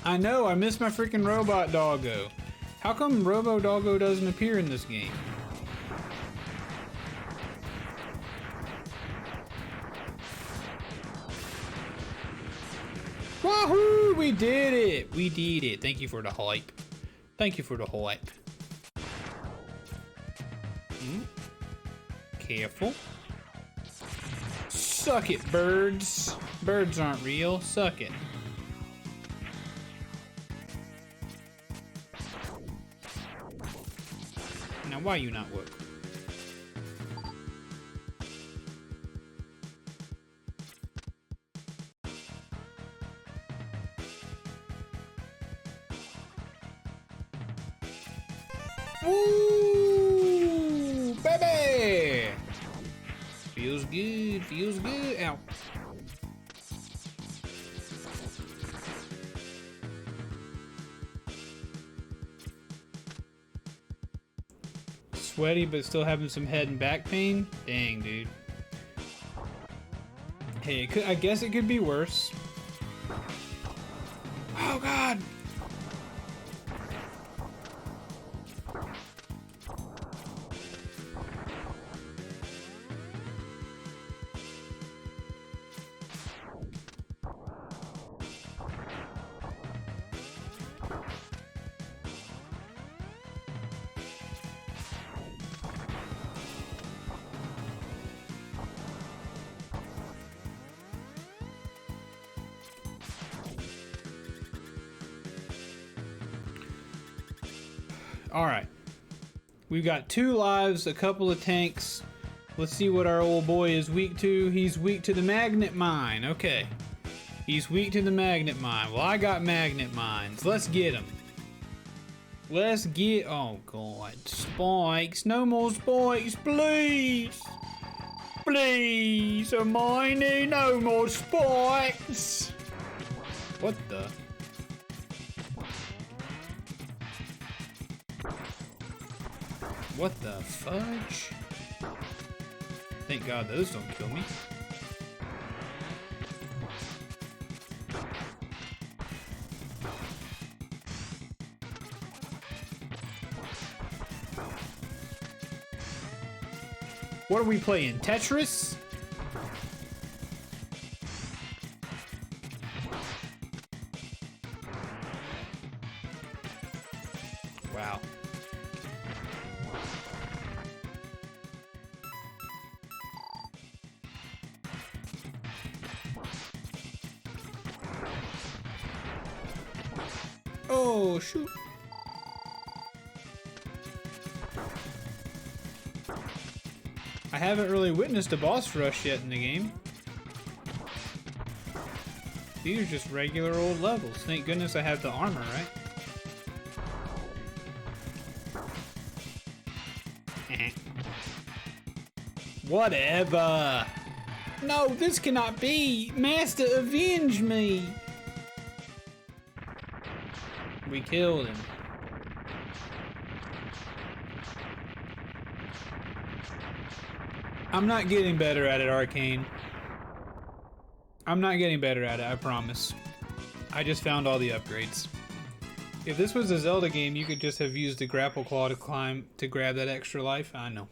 I know, I miss my freaking robot doggo. How come Robo Doggo doesn't appear in this game? Wahoo! We did it! We did it. Thank you for the hype. Thank you for the hype. Careful. Suck it, birds. Birds aren't real. Suck it. Now, why you not work? Ooh, baby! Feels good, feels good. Ow. Sweaty, but still having some head and back pain? Dang, dude. Hey, I guess it could be worse. Oh, God! Alright. We've got 2 lives, a couple of tanks. Let's see what our old boy is weak to. He's weak to the magnet mine. Okay. He's weak to the magnet mine. Well, I got magnet mines. Let's get him. Let's get... Oh, God. Spikes. No more spikes, please. Please, Hermione. No more spikes. What the... What the fudge? Thank God those don't kill me. What are we playing? Tetris? Wow. Oh, shoot. I haven't really witnessed a boss rush yet in the game. These are just regular old levels. Thank goodness I have the armor, right? Whatever. No, this cannot be. Master, avenge me. We killed him. I'm not getting better at it, Arcane. I'm not getting better at it, I promise. I just found all the upgrades. If this was a Zelda game, you could just have used the grapple claw to climb to grab that extra life. I know.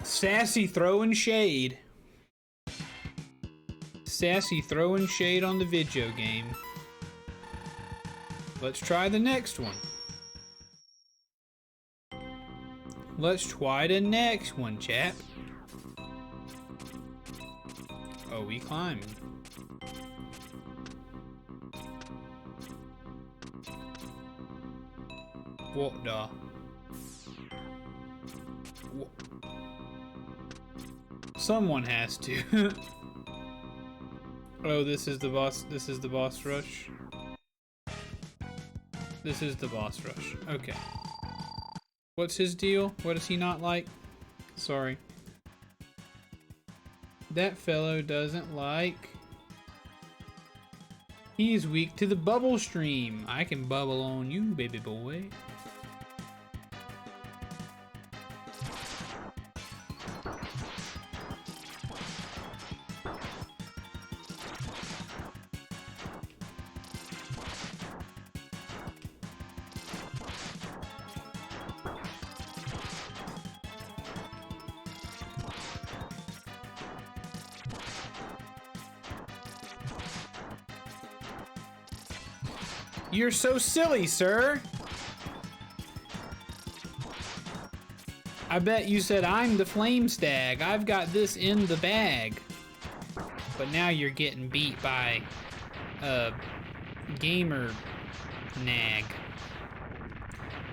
Sassy throwing shade. Sassy throwing shade on the video game. Let's try the next one. Let's try the next one, chap. Oh, we climbing. What the? What? Someone has to. Oh, this is the boss. This is the boss rush. This is the boss rush. Okay. What's his deal? What does he not like? Sorry. That fellow doesn't like... He's weak to the bubble stream. I can bubble on you, baby boy. You're so silly, sir. I bet you said I'm the flame stag. I've got this in the bag. But now you're getting beat by a gamer nag.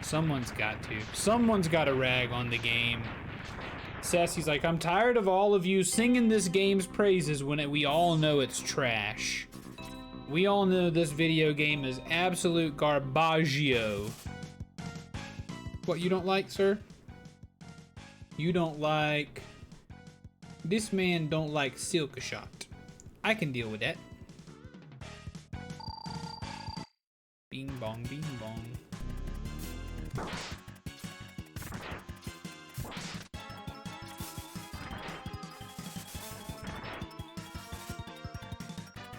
Someone's got to. Someone's got to rag on the game. Sassy's like, I'm tired of all of you singing this game's praises when we all know it's trash. We all know this video game is absolute garbaggio. What, you don't like, sir? You don't like... This man don't like Silk Shot. I can deal with that. Bing bong, bing bong.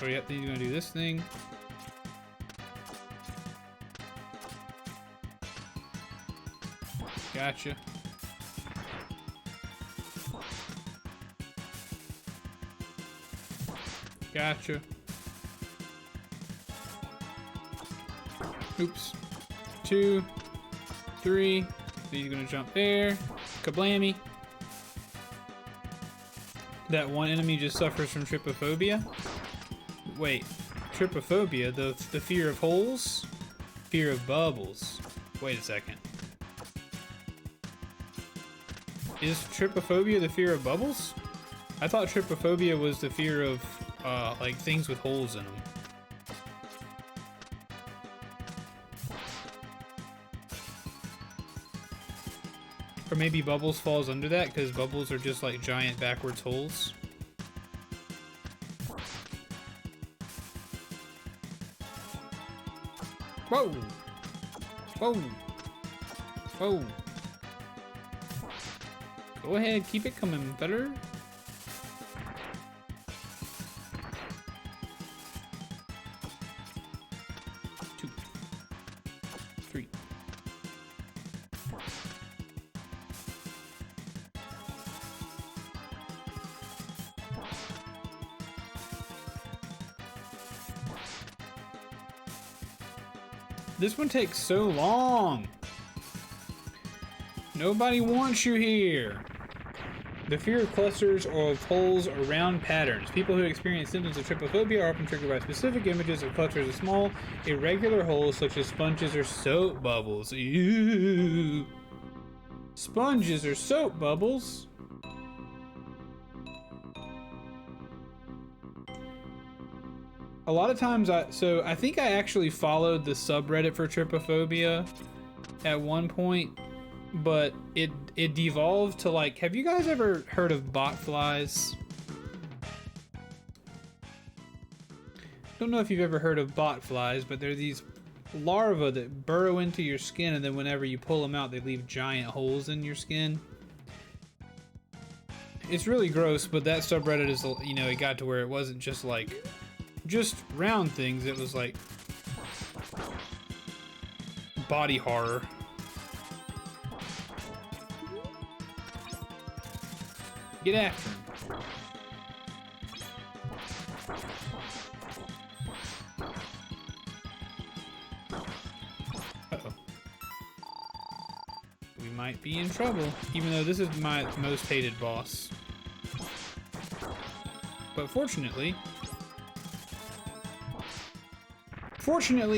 Oh, yep, then you're gonna do this thing. Gotcha. Gotcha. Oops. 2, 3. So he's gonna jump there. Kablammy. That one enemy just suffers from trypophobia. Wait, trypophobia, the fear of holes? fear of bubbles. Wait a second. Is trypophobia the fear of bubbles? I thought trypophobia was the fear of like things with holes in them. Or maybe bubbles falls under that because bubbles are just like giant backwards holes. Whoa! Whoa! Whoa! Go ahead, keep it coming, better. 2, 3. This one takes so long. Nobody wants you here. The fear of clusters or of holes or round patterns. People who experience symptoms of trypophobia are often triggered by specific images of clusters of small, irregular holes such as sponges or soap bubbles. Ew. Sponges or soap bubbles? A lot of times I think I actually followed the subreddit for trypophobia at one point, but it devolved to like, have you guys ever heard of botflies? Don't know if you've ever heard of botflies, but they're these larvae that burrow into your skin, and then whenever you pull them out, they leave giant holes in your skin. It's really gross, but that subreddit is, you know, it got to where it wasn't just like just round things, it was like body horror. Get after him. Uh-oh. We might be in trouble, even though this is my most hated boss. But fortunately,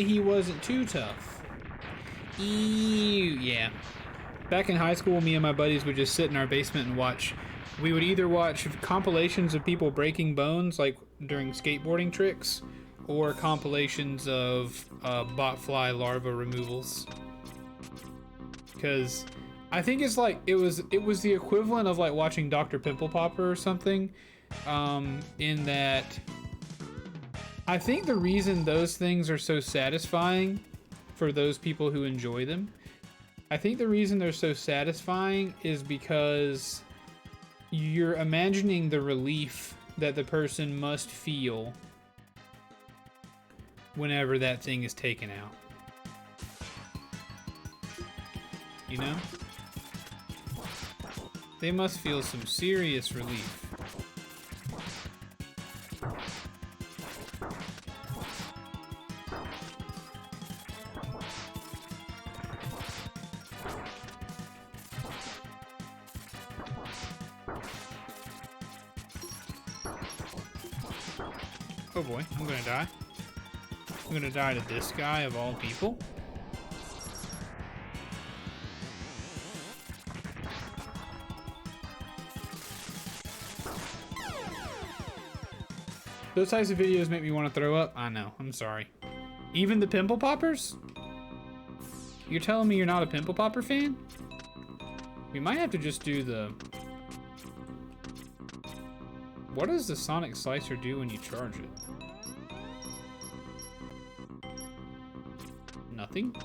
he wasn't too tough. Ew, yeah. Back in high school, me and my buddies would just sit in our basement and watch. We would either watch compilations of people breaking bones, like during skateboarding tricks, or compilations of botfly larva removals. Because I think it's like it was the equivalent of like watching Dr. Pimple Popper or something. In that, I think the reason those things are so satisfying for those people who enjoy them, I think the reason they're so satisfying is because you're imagining the relief that the person must feel whenever that thing is taken out. You know? They must feel some serious relief. Oh boy, I'm gonna die. I'm gonna die to this guy of all people. Those types of videos make me want to throw up. I know, I'm sorry. Even the pimple poppers? You're telling me you're not a pimple popper fan? We might have to just do the... What does the Sonic Slicer do when you charge it? Nothing?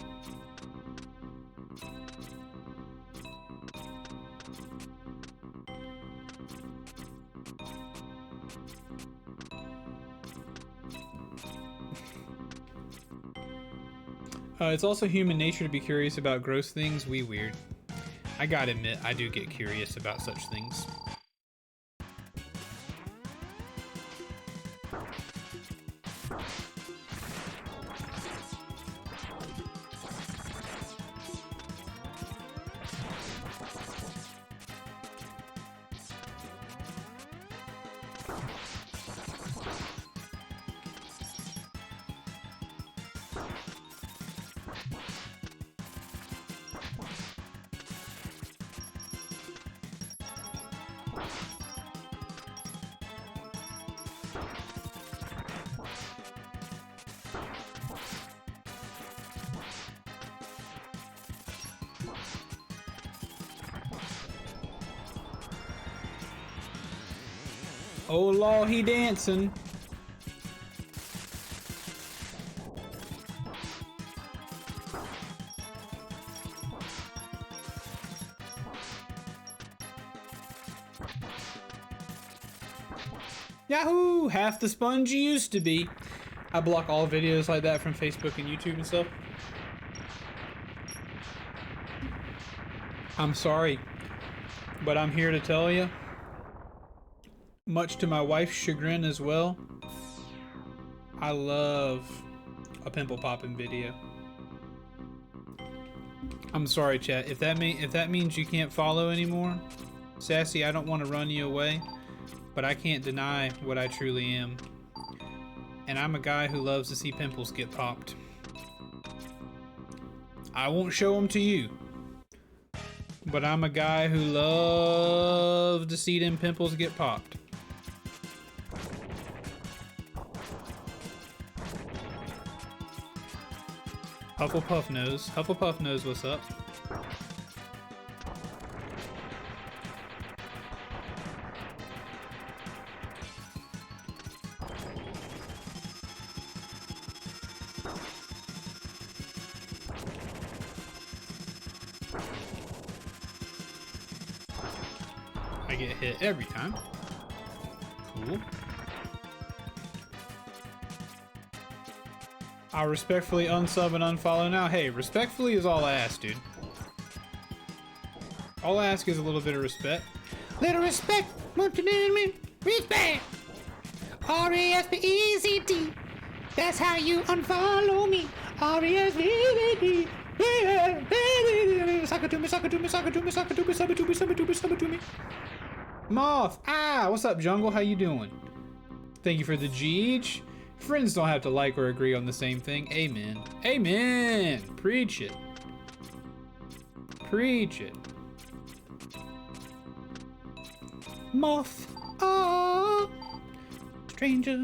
It's also human nature to be curious about gross things. Weird. I gotta admit, I do get curious about such things. Oh Lord, he dancing. Yahoo! Half the sponge you used to be. I block all videos like that from Facebook and YouTube and stuff. I'm sorry, but I'm here to tell you, much to my wife's chagrin as well, I love a pimple popping video. I'm sorry, chat. If that means you can't follow anymore, Sassy, I don't want to run you away, but I can't deny what I truly am. And I'm a guy who loves to see pimples get popped. I won't show them to you, but I'm a guy who loves to see them pimples get popped. Hufflepuff knows what's up. I get hit every time. Cool. I'll respectfully unsub and unfollow now. Hey, respectfully is all I ask, dude. All I ask is a little bit of respect. Little respect. Respect. R-E-S-P-E-C-T. That's how you unfollow me. R-E-S-P-E-C-T. Suck it to me, suck it to me, suck it to me, suck it to me, suck it to me, suck it to me, suck it to me. Moth. Ah, what's up, Jungle? How you doing? Thank you for the Geege. Friends don't have to like or agree on the same thing. Amen. Amen. Preach it. Preach it. Moth. Ah. Stranger.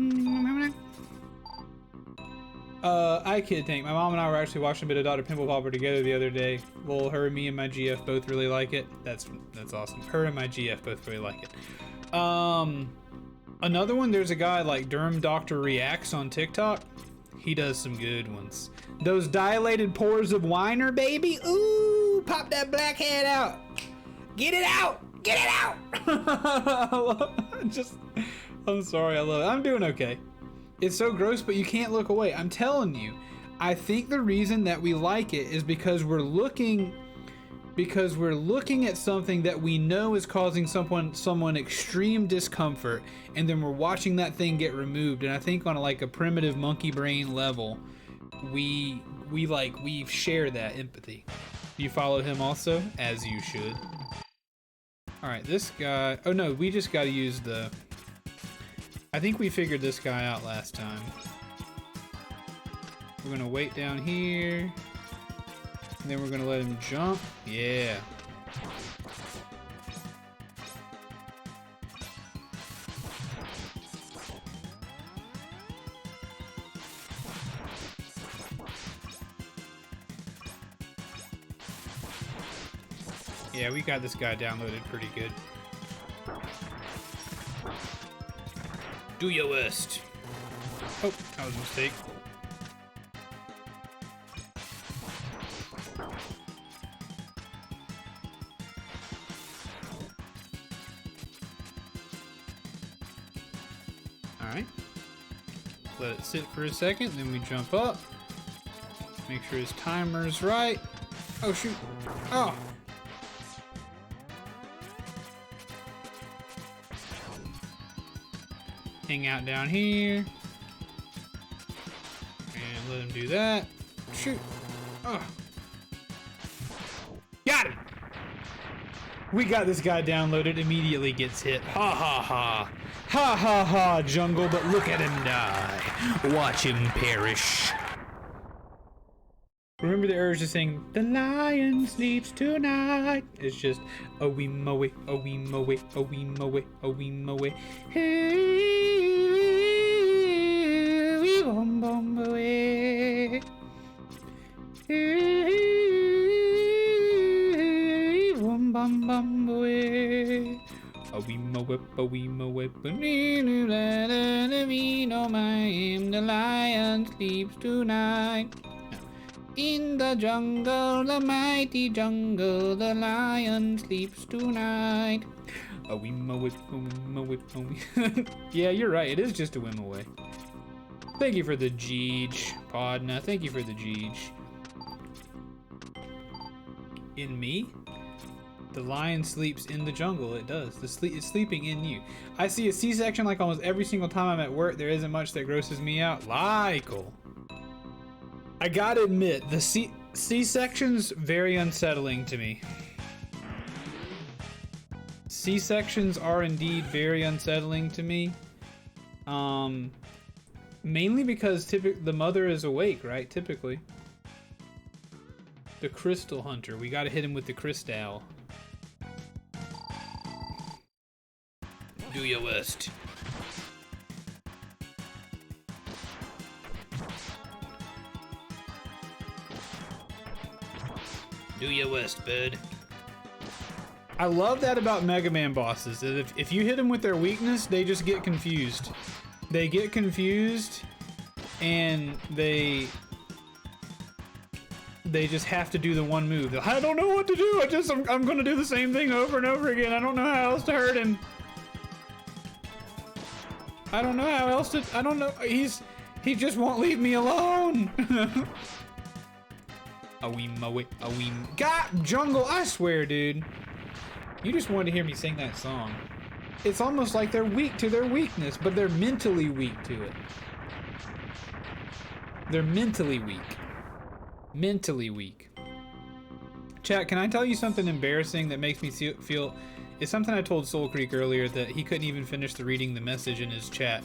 I kid tank. My mom and I were actually watching a bit of Dr. Pimple Popper together the other day. Well, her, me, and my GF both really like it. That's awesome. Her and my GF both really like it. Another one, there's a guy like Derm Doctor Reacts on TikTok. He does some good ones. Those dilated pores of Weiner, baby. Ooh, pop that black head out. Get it out. Get it out. I'm sorry, I love it. I'm doing okay. It's so gross, but you can't look away. I'm telling you, I think the reason that we like it is because we're looking at something that we know is causing someone extreme discomfort, and then we're watching that thing get removed. And I think on a primitive monkey brain level, we share that empathy. You follow him also, as you should. All right, this guy. Oh no, we just got to use the. I think we figured this guy out last time. We're gonna wait down here. And then we're gonna let him jump. Yeah. Yeah, we got this guy downloaded pretty good. Do your worst. Oh, that was a mistake. Alright. Let it sit for a second, then we jump up. Make sure his timer's right. Oh shoot. Oh. Hang out down here. And let him do that. Shoot. Oh. Got him! We got this guy downloaded, immediately gets hit. Ha ha ha. Ha ha ha, Jungle, but look at him die. Watch him perish. Remember the urge to sing, "The lion sleeps tonight." It's just, a wee moe, a wee moe, a wee moe, a wee moe. Hey, wee bom bom moe. Hey, bom bom bom moe. A wee moe, a wee moe. No, the lion sleeps tonight. In the jungle, the mighty jungle, the lion sleeps tonight. A wee moe, a wee moe, a wee. Yeah, you're right. It is just a whim away. Thank you for the Jeej, Podna. Thank you for the Jeej. In me? The lion sleeps in the jungle. It does. It's sleeping in you. I see a C-section like almost every single time I'm at work. There isn't much that grosses me out. Lycal. I gotta admit, the C-section's very unsettling to me. C-sections are indeed very unsettling to me. Mainly because the mother is awake, right? Typically. The crystal hunter. We gotta hit him with the crystal. Do your worst. Do your worst, bird. I love that about Mega Man bosses, that if you hit them with their weakness, they just get confused. They get confused, and they just have to do the one move. I don't know what to do. I'm gonna do the same thing over and over again. I don't know how else to hurt him. I don't know how else to. I don't know. He just won't leave me alone. A wee moe, a wee. God, Jungle, I swear, dude. You just wanted to hear me sing that song. It's almost like they're weak to their weakness, but they're mentally weak to it. They're mentally weak. Mentally weak. Chat, can I tell you something embarrassing that makes me feel... It's something I told Soul Creek earlier, that he couldn't even finish reading the message in his chat.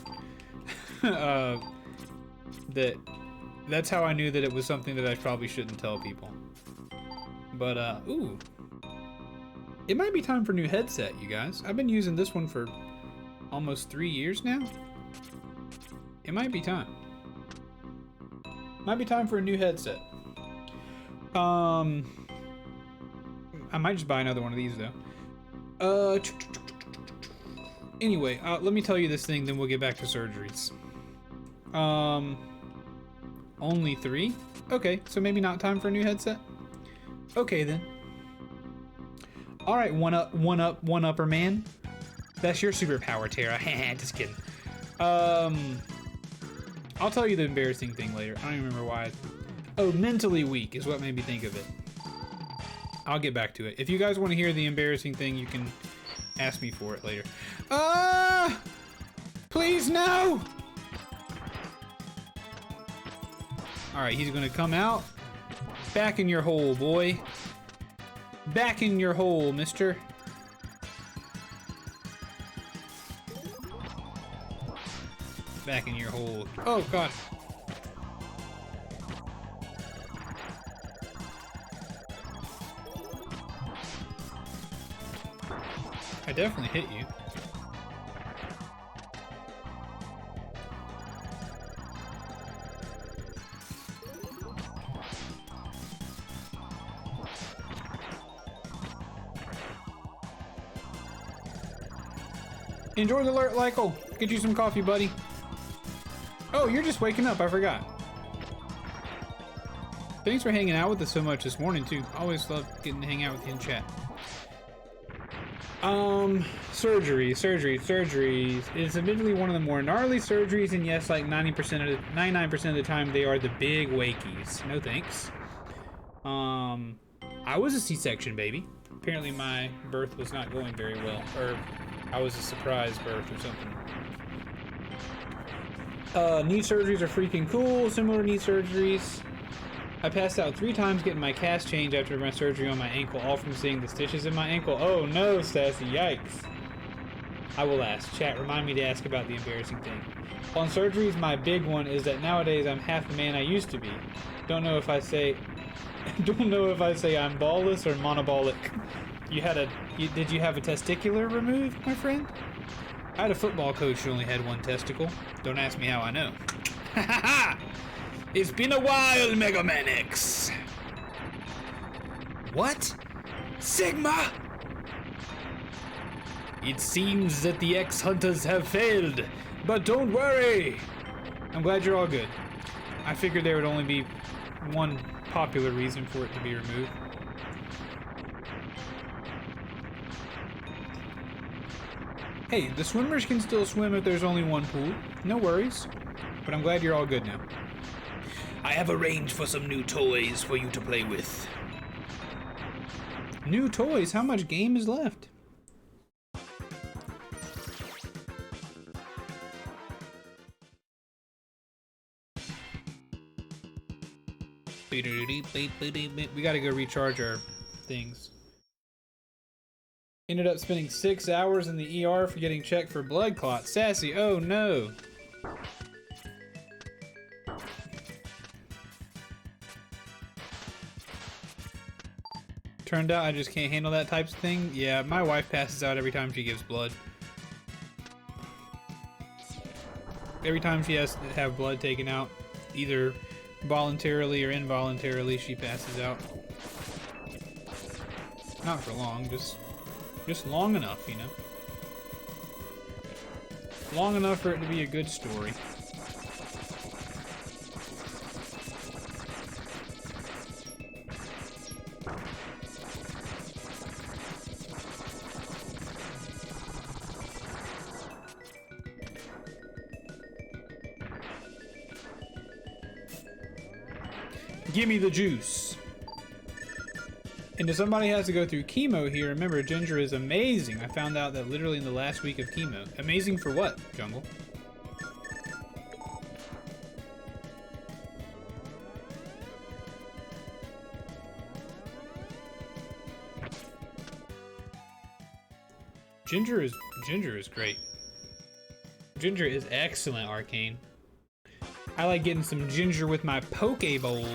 That's how I knew that it was something that I probably shouldn't tell people. But, ooh. It might be time for a new headset, you guys. I've been using this one for almost 3 years now. It might be time. Might be time for a new headset. I might just buy another one of these, though. Anyway, let me tell you this thing, then we'll get back to surgeries. Only 3? Okay, so maybe not time for a new headset? Okay, then. Alright, one upper man. That's your superpower, Tara. Just kidding. I'll tell you the embarrassing thing later. I don't even remember why. Oh, mentally weak is what made me think of it. I'll get back to it. If you guys want to hear the embarrassing thing, you can ask me for it later. Please, no! Alright, he's gonna come out. Back in your hole, boy. Back in your hole, mister. Back in your hole. Oh, God. I definitely hit you. Enjoy the alert, Lykel. Get you some coffee, buddy. Oh, you're just waking up. I forgot. Thanks for hanging out with us so much this morning, too. Always love getting to hang out with you in chat. Surgeries. It's admittedly one of the more gnarly surgeries, and yes, like 99% of the time, they are the big wakies. No thanks. I was a C-section baby. Apparently my birth was not going very well, or I was a surprise birth or something. Knee surgeries are freaking cool. Similar knee surgeries. I passed out 3 times getting my cast changed after my surgery on my ankle, all from seeing the stitches in my ankle. Oh no, Sassy, yikes. I will ask. Chat, remind me to ask about the embarrassing thing. On surgeries, my big one is that nowadays I'm half the man I used to be. Don't know if I say don't know if I say I'm ballless or monobolic. Did you have a testicular removed, my friend? I had a football coach who only had one testicle. Don't ask me how I know. Ha ha ha! It's been a while, Mega Man X. What? Sigma? It seems that the X-Hunters have failed, but don't worry. I'm glad you're all good. I figured there would only be one popular reason for it to be removed. Hey, the swimmers can still swim if there's only one pool. No worries. But I'm glad you're all good now. I have arranged for some new toys for you to play with. New toys? How much game is left? We gotta go recharge our things. Ended up spending 6 hours in the ER for getting checked for blood clots. Sassy, oh no. Turned out I just can't handle that type of thing. Yeah, my wife passes out every time she gives blood. Every time she has to have blood taken out, either voluntarily or involuntarily, she passes out. Not for long, just long enough, you know. Long enough for it to be a good story. Give me the juice. And if somebody has to go through chemo here, remember, ginger is amazing. I found out that literally in the last week of chemo. Amazing for what, Jungle? Ginger is great. Ginger is excellent, Arcane. I like getting some ginger with my poke bowl.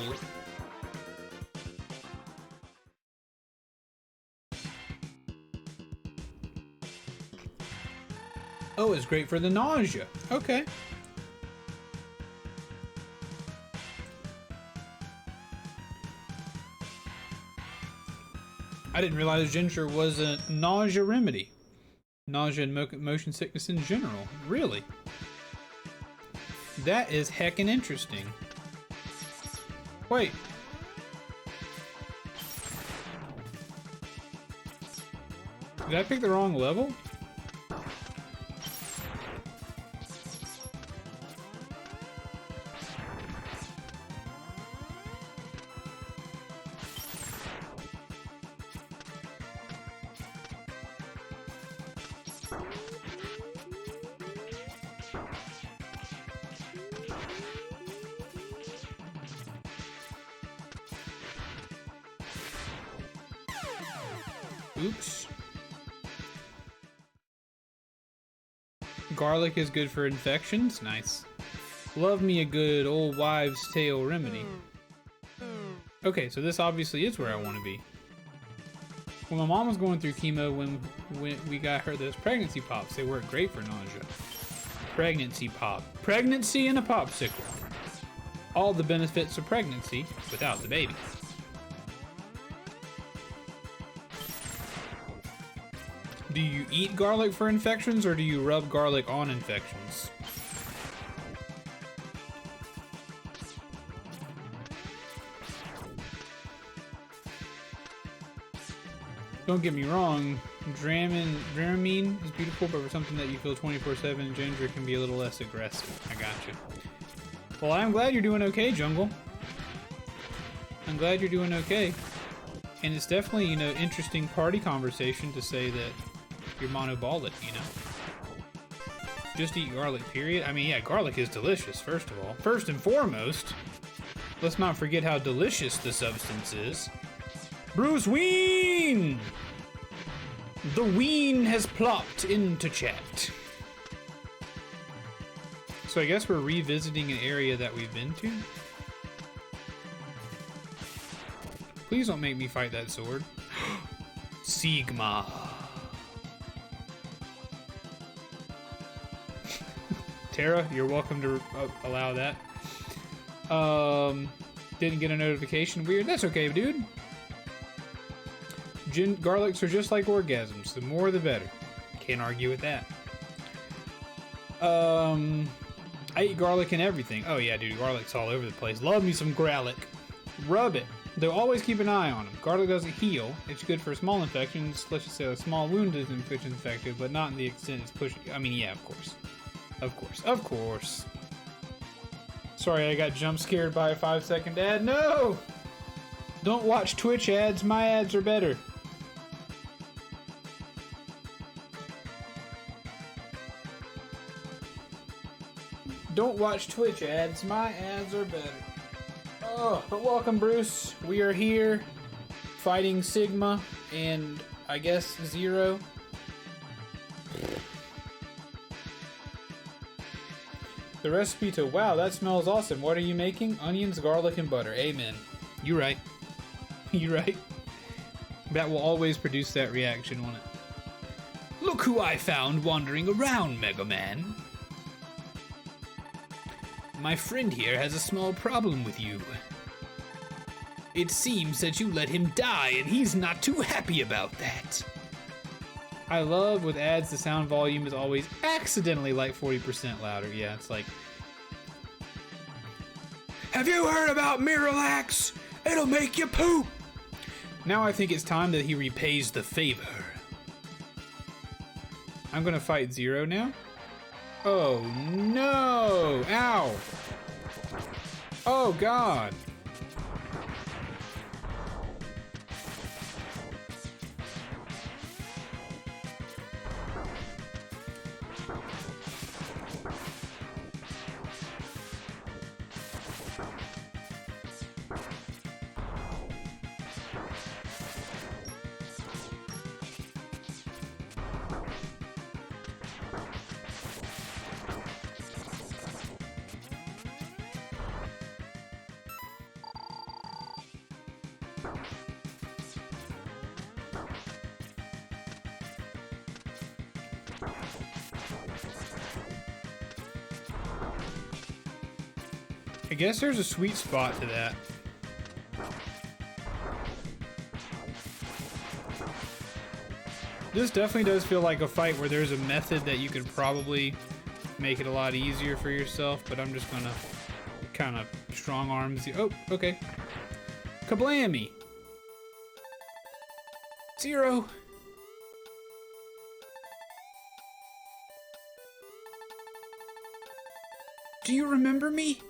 Oh, it's great for the nausea. Okay. I didn't realize ginger was a nausea remedy. Nausea and motion sickness in general. Really? That is heckin' interesting. Wait. Did I pick the wrong level? Oops. Garlic is good for infections. Nice. Love me a good old wives' tale remedy. Okay, so this obviously is where I want to be. When my mom was going through chemo, when we got her those pregnancy pops, they work great for nausea. Pregnancy pop. Pregnancy and a popsicle. All the benefits of pregnancy without the baby. Do you eat garlic for infections, or do you rub garlic on infections? Don't get me wrong, Dramamine is beautiful, but for something that you feel 24/7, ginger can be a little less aggressive. I gotcha. Well, I'm glad you're doing okay, Jungle. I'm glad you're doing okay. And it's definitely, you know, interesting party conversation to say that you're monobolic, you know. Just eat garlic, period. I mean, yeah, garlic is delicious, first of all. First and foremost, let's not forget how delicious the substance is. Bruce Ween! The Ween has plopped into chat. So I guess we're revisiting an area that we've been to. Please don't make me fight that sword. Sigma. Terra, you're welcome to allow that. Didn't get a notification. Weird. That's okay, dude. Garlics are just like orgasms. The more, the better. Can't argue with that. I eat garlic in everything. Oh yeah, dude, garlic's all over the place. Love me some garlic. Rub it. Though always keep an eye on them. Garlic doesn't heal. It's good for small infections. Let's just say a small wound is infected, but not in the extent it's pushing. I mean, yeah, of course. Of course. Of course. Sorry, I got jump scared by a 5-second ad. No! Don't watch Twitch ads. My ads are better. Don't watch Twitch ads. My ads are better. Oh, but welcome, Bruce. We are here fighting Sigma and I guess Zero. The recipe to wow, that smells awesome. What are you making? Onions, garlic, and butter. Amen. You're right. You're right. That will always produce that reaction, won't it? Look who I found wandering around, Mega Man. My friend here has a small problem with you. It seems that you let him die, and he's not too happy about that. I love with ads, the sound volume is always accidentally like 40% louder. Yeah, it's like... Have you heard about Miralax? It'll make you poop! Now I think it's time that he repays the favor. I'm gonna fight Zero now. Oh no! Ow! Oh god! I guess there's a sweet spot to that. This definitely does feel like a fight where there's a method that you could probably make it a lot easier for yourself, but I'm just gonna kind of strong arms you. Oh, okay. Kablammy! Zero! Do you remember me?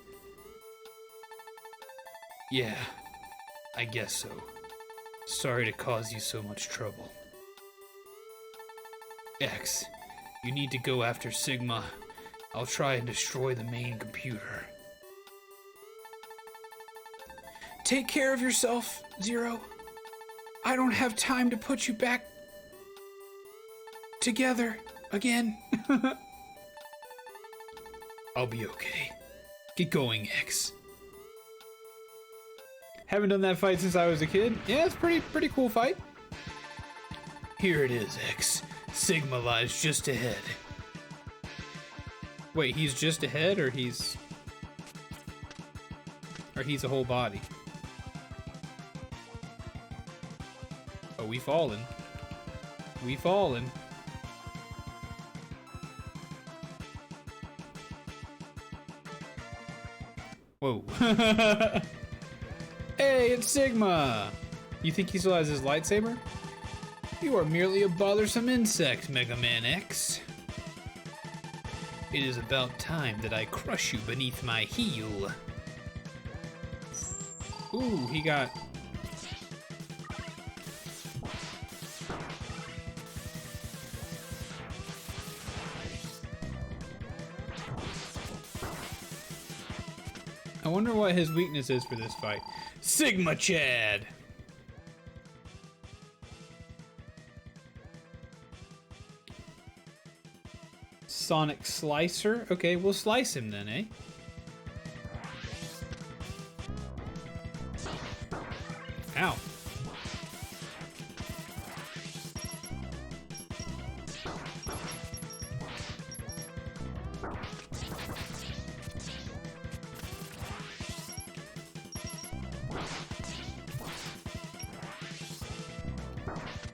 Yeah, I guess so. Sorry to cause you so much trouble. X, you need to go after Sigma. I'll try and destroy the main computer. Take care of yourself, Zero. I don't have time to put you back together again. I'll be okay. Get going, X. Haven't done that fight since I was a kid. Yeah, it's pretty cool fight. Here it is, X. Sigma lies just ahead. Wait, he's just ahead, or he's a whole body? Oh, we fallen. We fallen. Whoa. Hey, it's Sigma! You think he still has his lightsaber? You are merely a bothersome insect, Mega Man X. It is about time that I crush you beneath my heel. Ooh, he got... I wonder what his weakness is for this fight. Sigma Chad! Sonic Slicer? Okay, we'll slice him then, eh? Ow.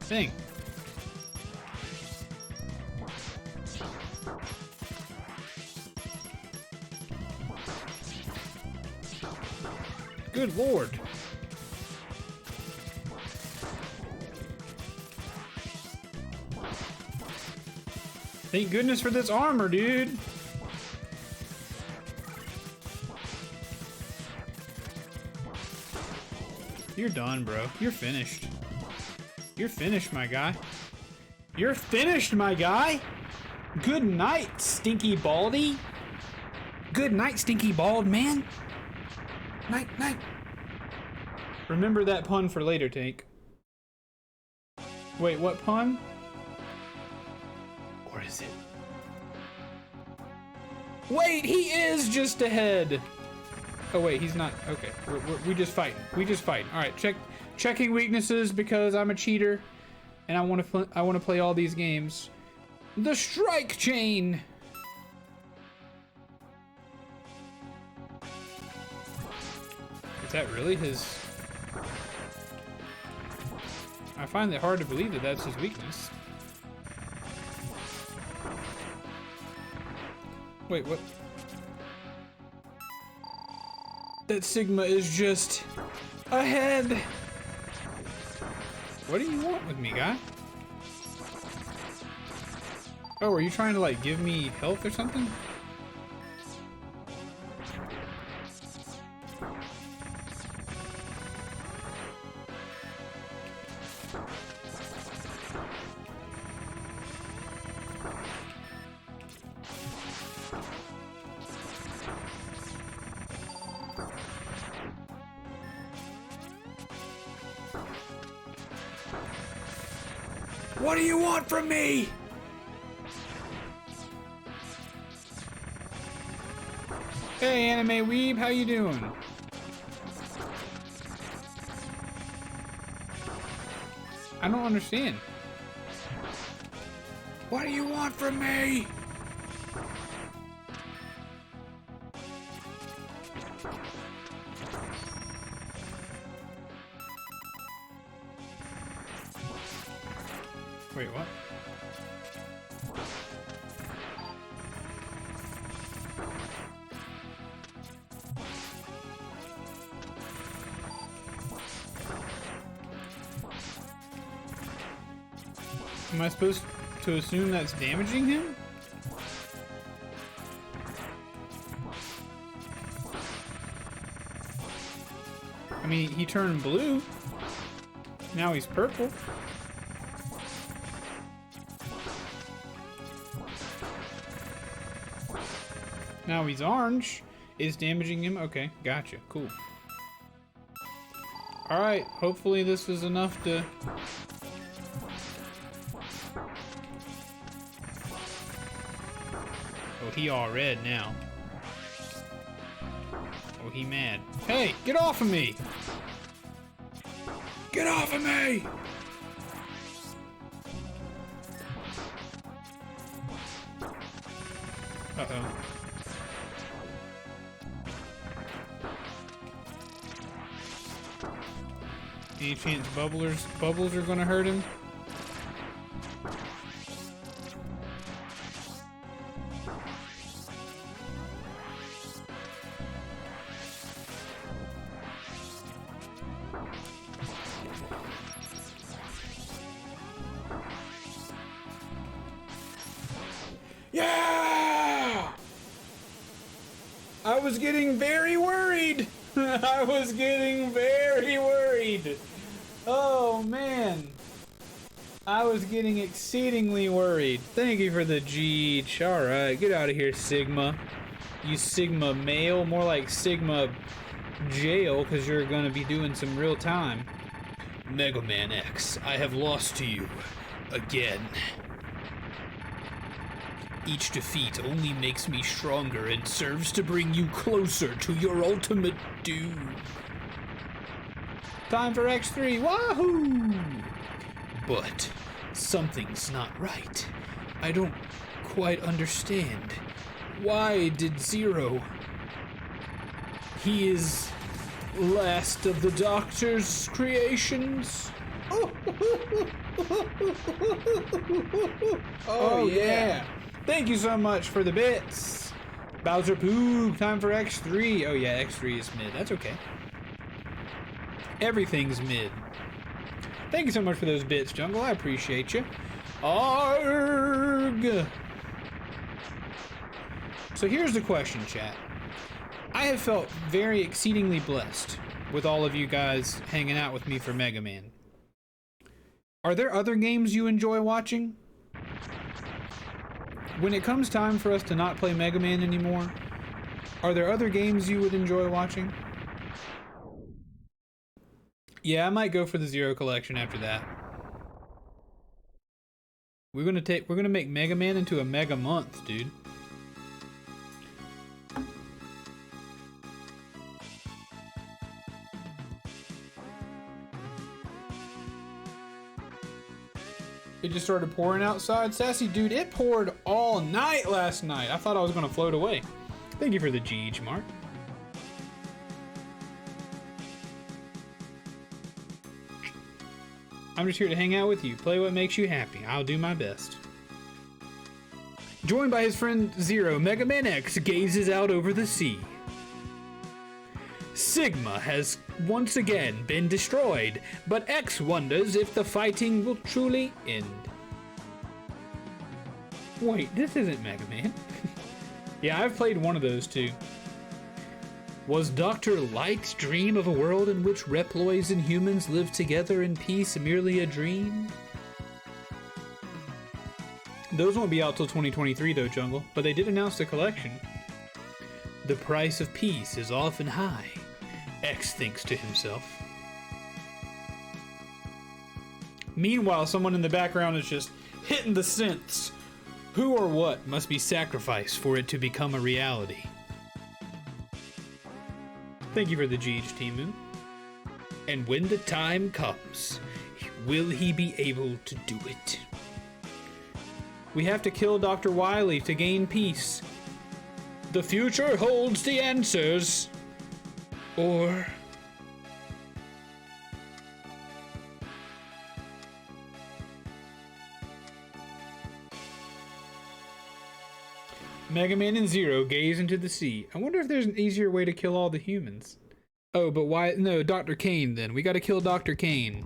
Thing. Good lord. Thank goodness for this armor, dude. You're done, bro. You're finished. You're finished, my guy. You're finished, my guy. Good night, stinky baldy. Good night, stinky bald man. Night, night. Remember that pun for later, Tank. Wait, what pun? Or is it? Wait, he is just ahead. Oh wait, he's not. Okay, we just fighting. We just fighting. All right, checking weaknesses because I'm a cheater, and I want to play all these games. The strike chain. Is that really his? I find it hard to believe that that's his weakness. Wait, what? That Sigma is just ahead. What do you want with me, guy? Oh, are you trying to like give me health or something? What do you want from me? Hey, anime weeb, how you doing? I don't understand. What do you want from me? Wait, what? Am I supposed to assume that's damaging him? I mean, he turned blue. Now he's purple. Now he's orange. Is damaging him? Okay, gotcha. Cool. Alright, hopefully this is enough to... Oh, he all red now. Oh, he mad. Hey, get off of me! Get off of me! Uh-oh. Any chance bubbles are gonna hurt him? Yeah! I was getting very worried. I was getting very worried. Oh man. I was getting exceedingly worried. Thank you for the Geech. Alright, get out of here, Sigma. You Sigma male, more like Sigma jail, because you're gonna be doing some real time. Mega Man X, I have lost to you. Again. Each defeat only makes me stronger and serves to bring you closer to your ultimate doom. Time for X3. Wahoo! But something's not right. I don't quite understand. Why did Zero? He is last of the Doctor's creations. Oh yeah. Thank you so much for the bits. Bowser Poog, time for X3. Oh yeah, X3 is mid. That's okay. Everything's mid. Thank you so much for those bits, Jungle. I appreciate you. Arg! So here's the question, chat. I have felt very exceedingly blessed with all of you guys hanging out with me for Mega Man. Are there other games you enjoy watching? When it comes time for us to not play Mega Man anymore, are there other games you would enjoy watching? Yeah, I might go for the Zero Collection after that. We're gonna make Mega Man into a Mega Month, dude. It just started pouring outside. Sassy dude, it poured all night last night. I thought I was gonna float away. Thank you for the GH mark. I'm just here to hang out with you. Play what makes you happy. I'll do my best. Joined by his friend Zero, Mega Man X gazes out over the sea. Sigma has once again been destroyed, but X wonders if the fighting will truly end. Wait, this isn't Mega Man. Yeah, I've played one of those too. Was Dr. Light's dream of a world in which Reploids and humans live together in peace merely a dream? Those won't be out till 2023 though, Jungle, but they did announce the collection. The price of peace is often high, X thinks to himself. Meanwhile, someone in the background is just hitting the synths. Who or what must be sacrificed for it to become a reality? Thank you for the GH Timu. And when the time comes, will he be able to do it? We have to kill Dr. Wily to gain peace. The future holds the answers. Or... Mega Man and Zero gaze into the sea. I wonder if there's an easier way to kill all the humans. Oh, but why? No, Dr. Kane then. We gotta kill Dr. Kane.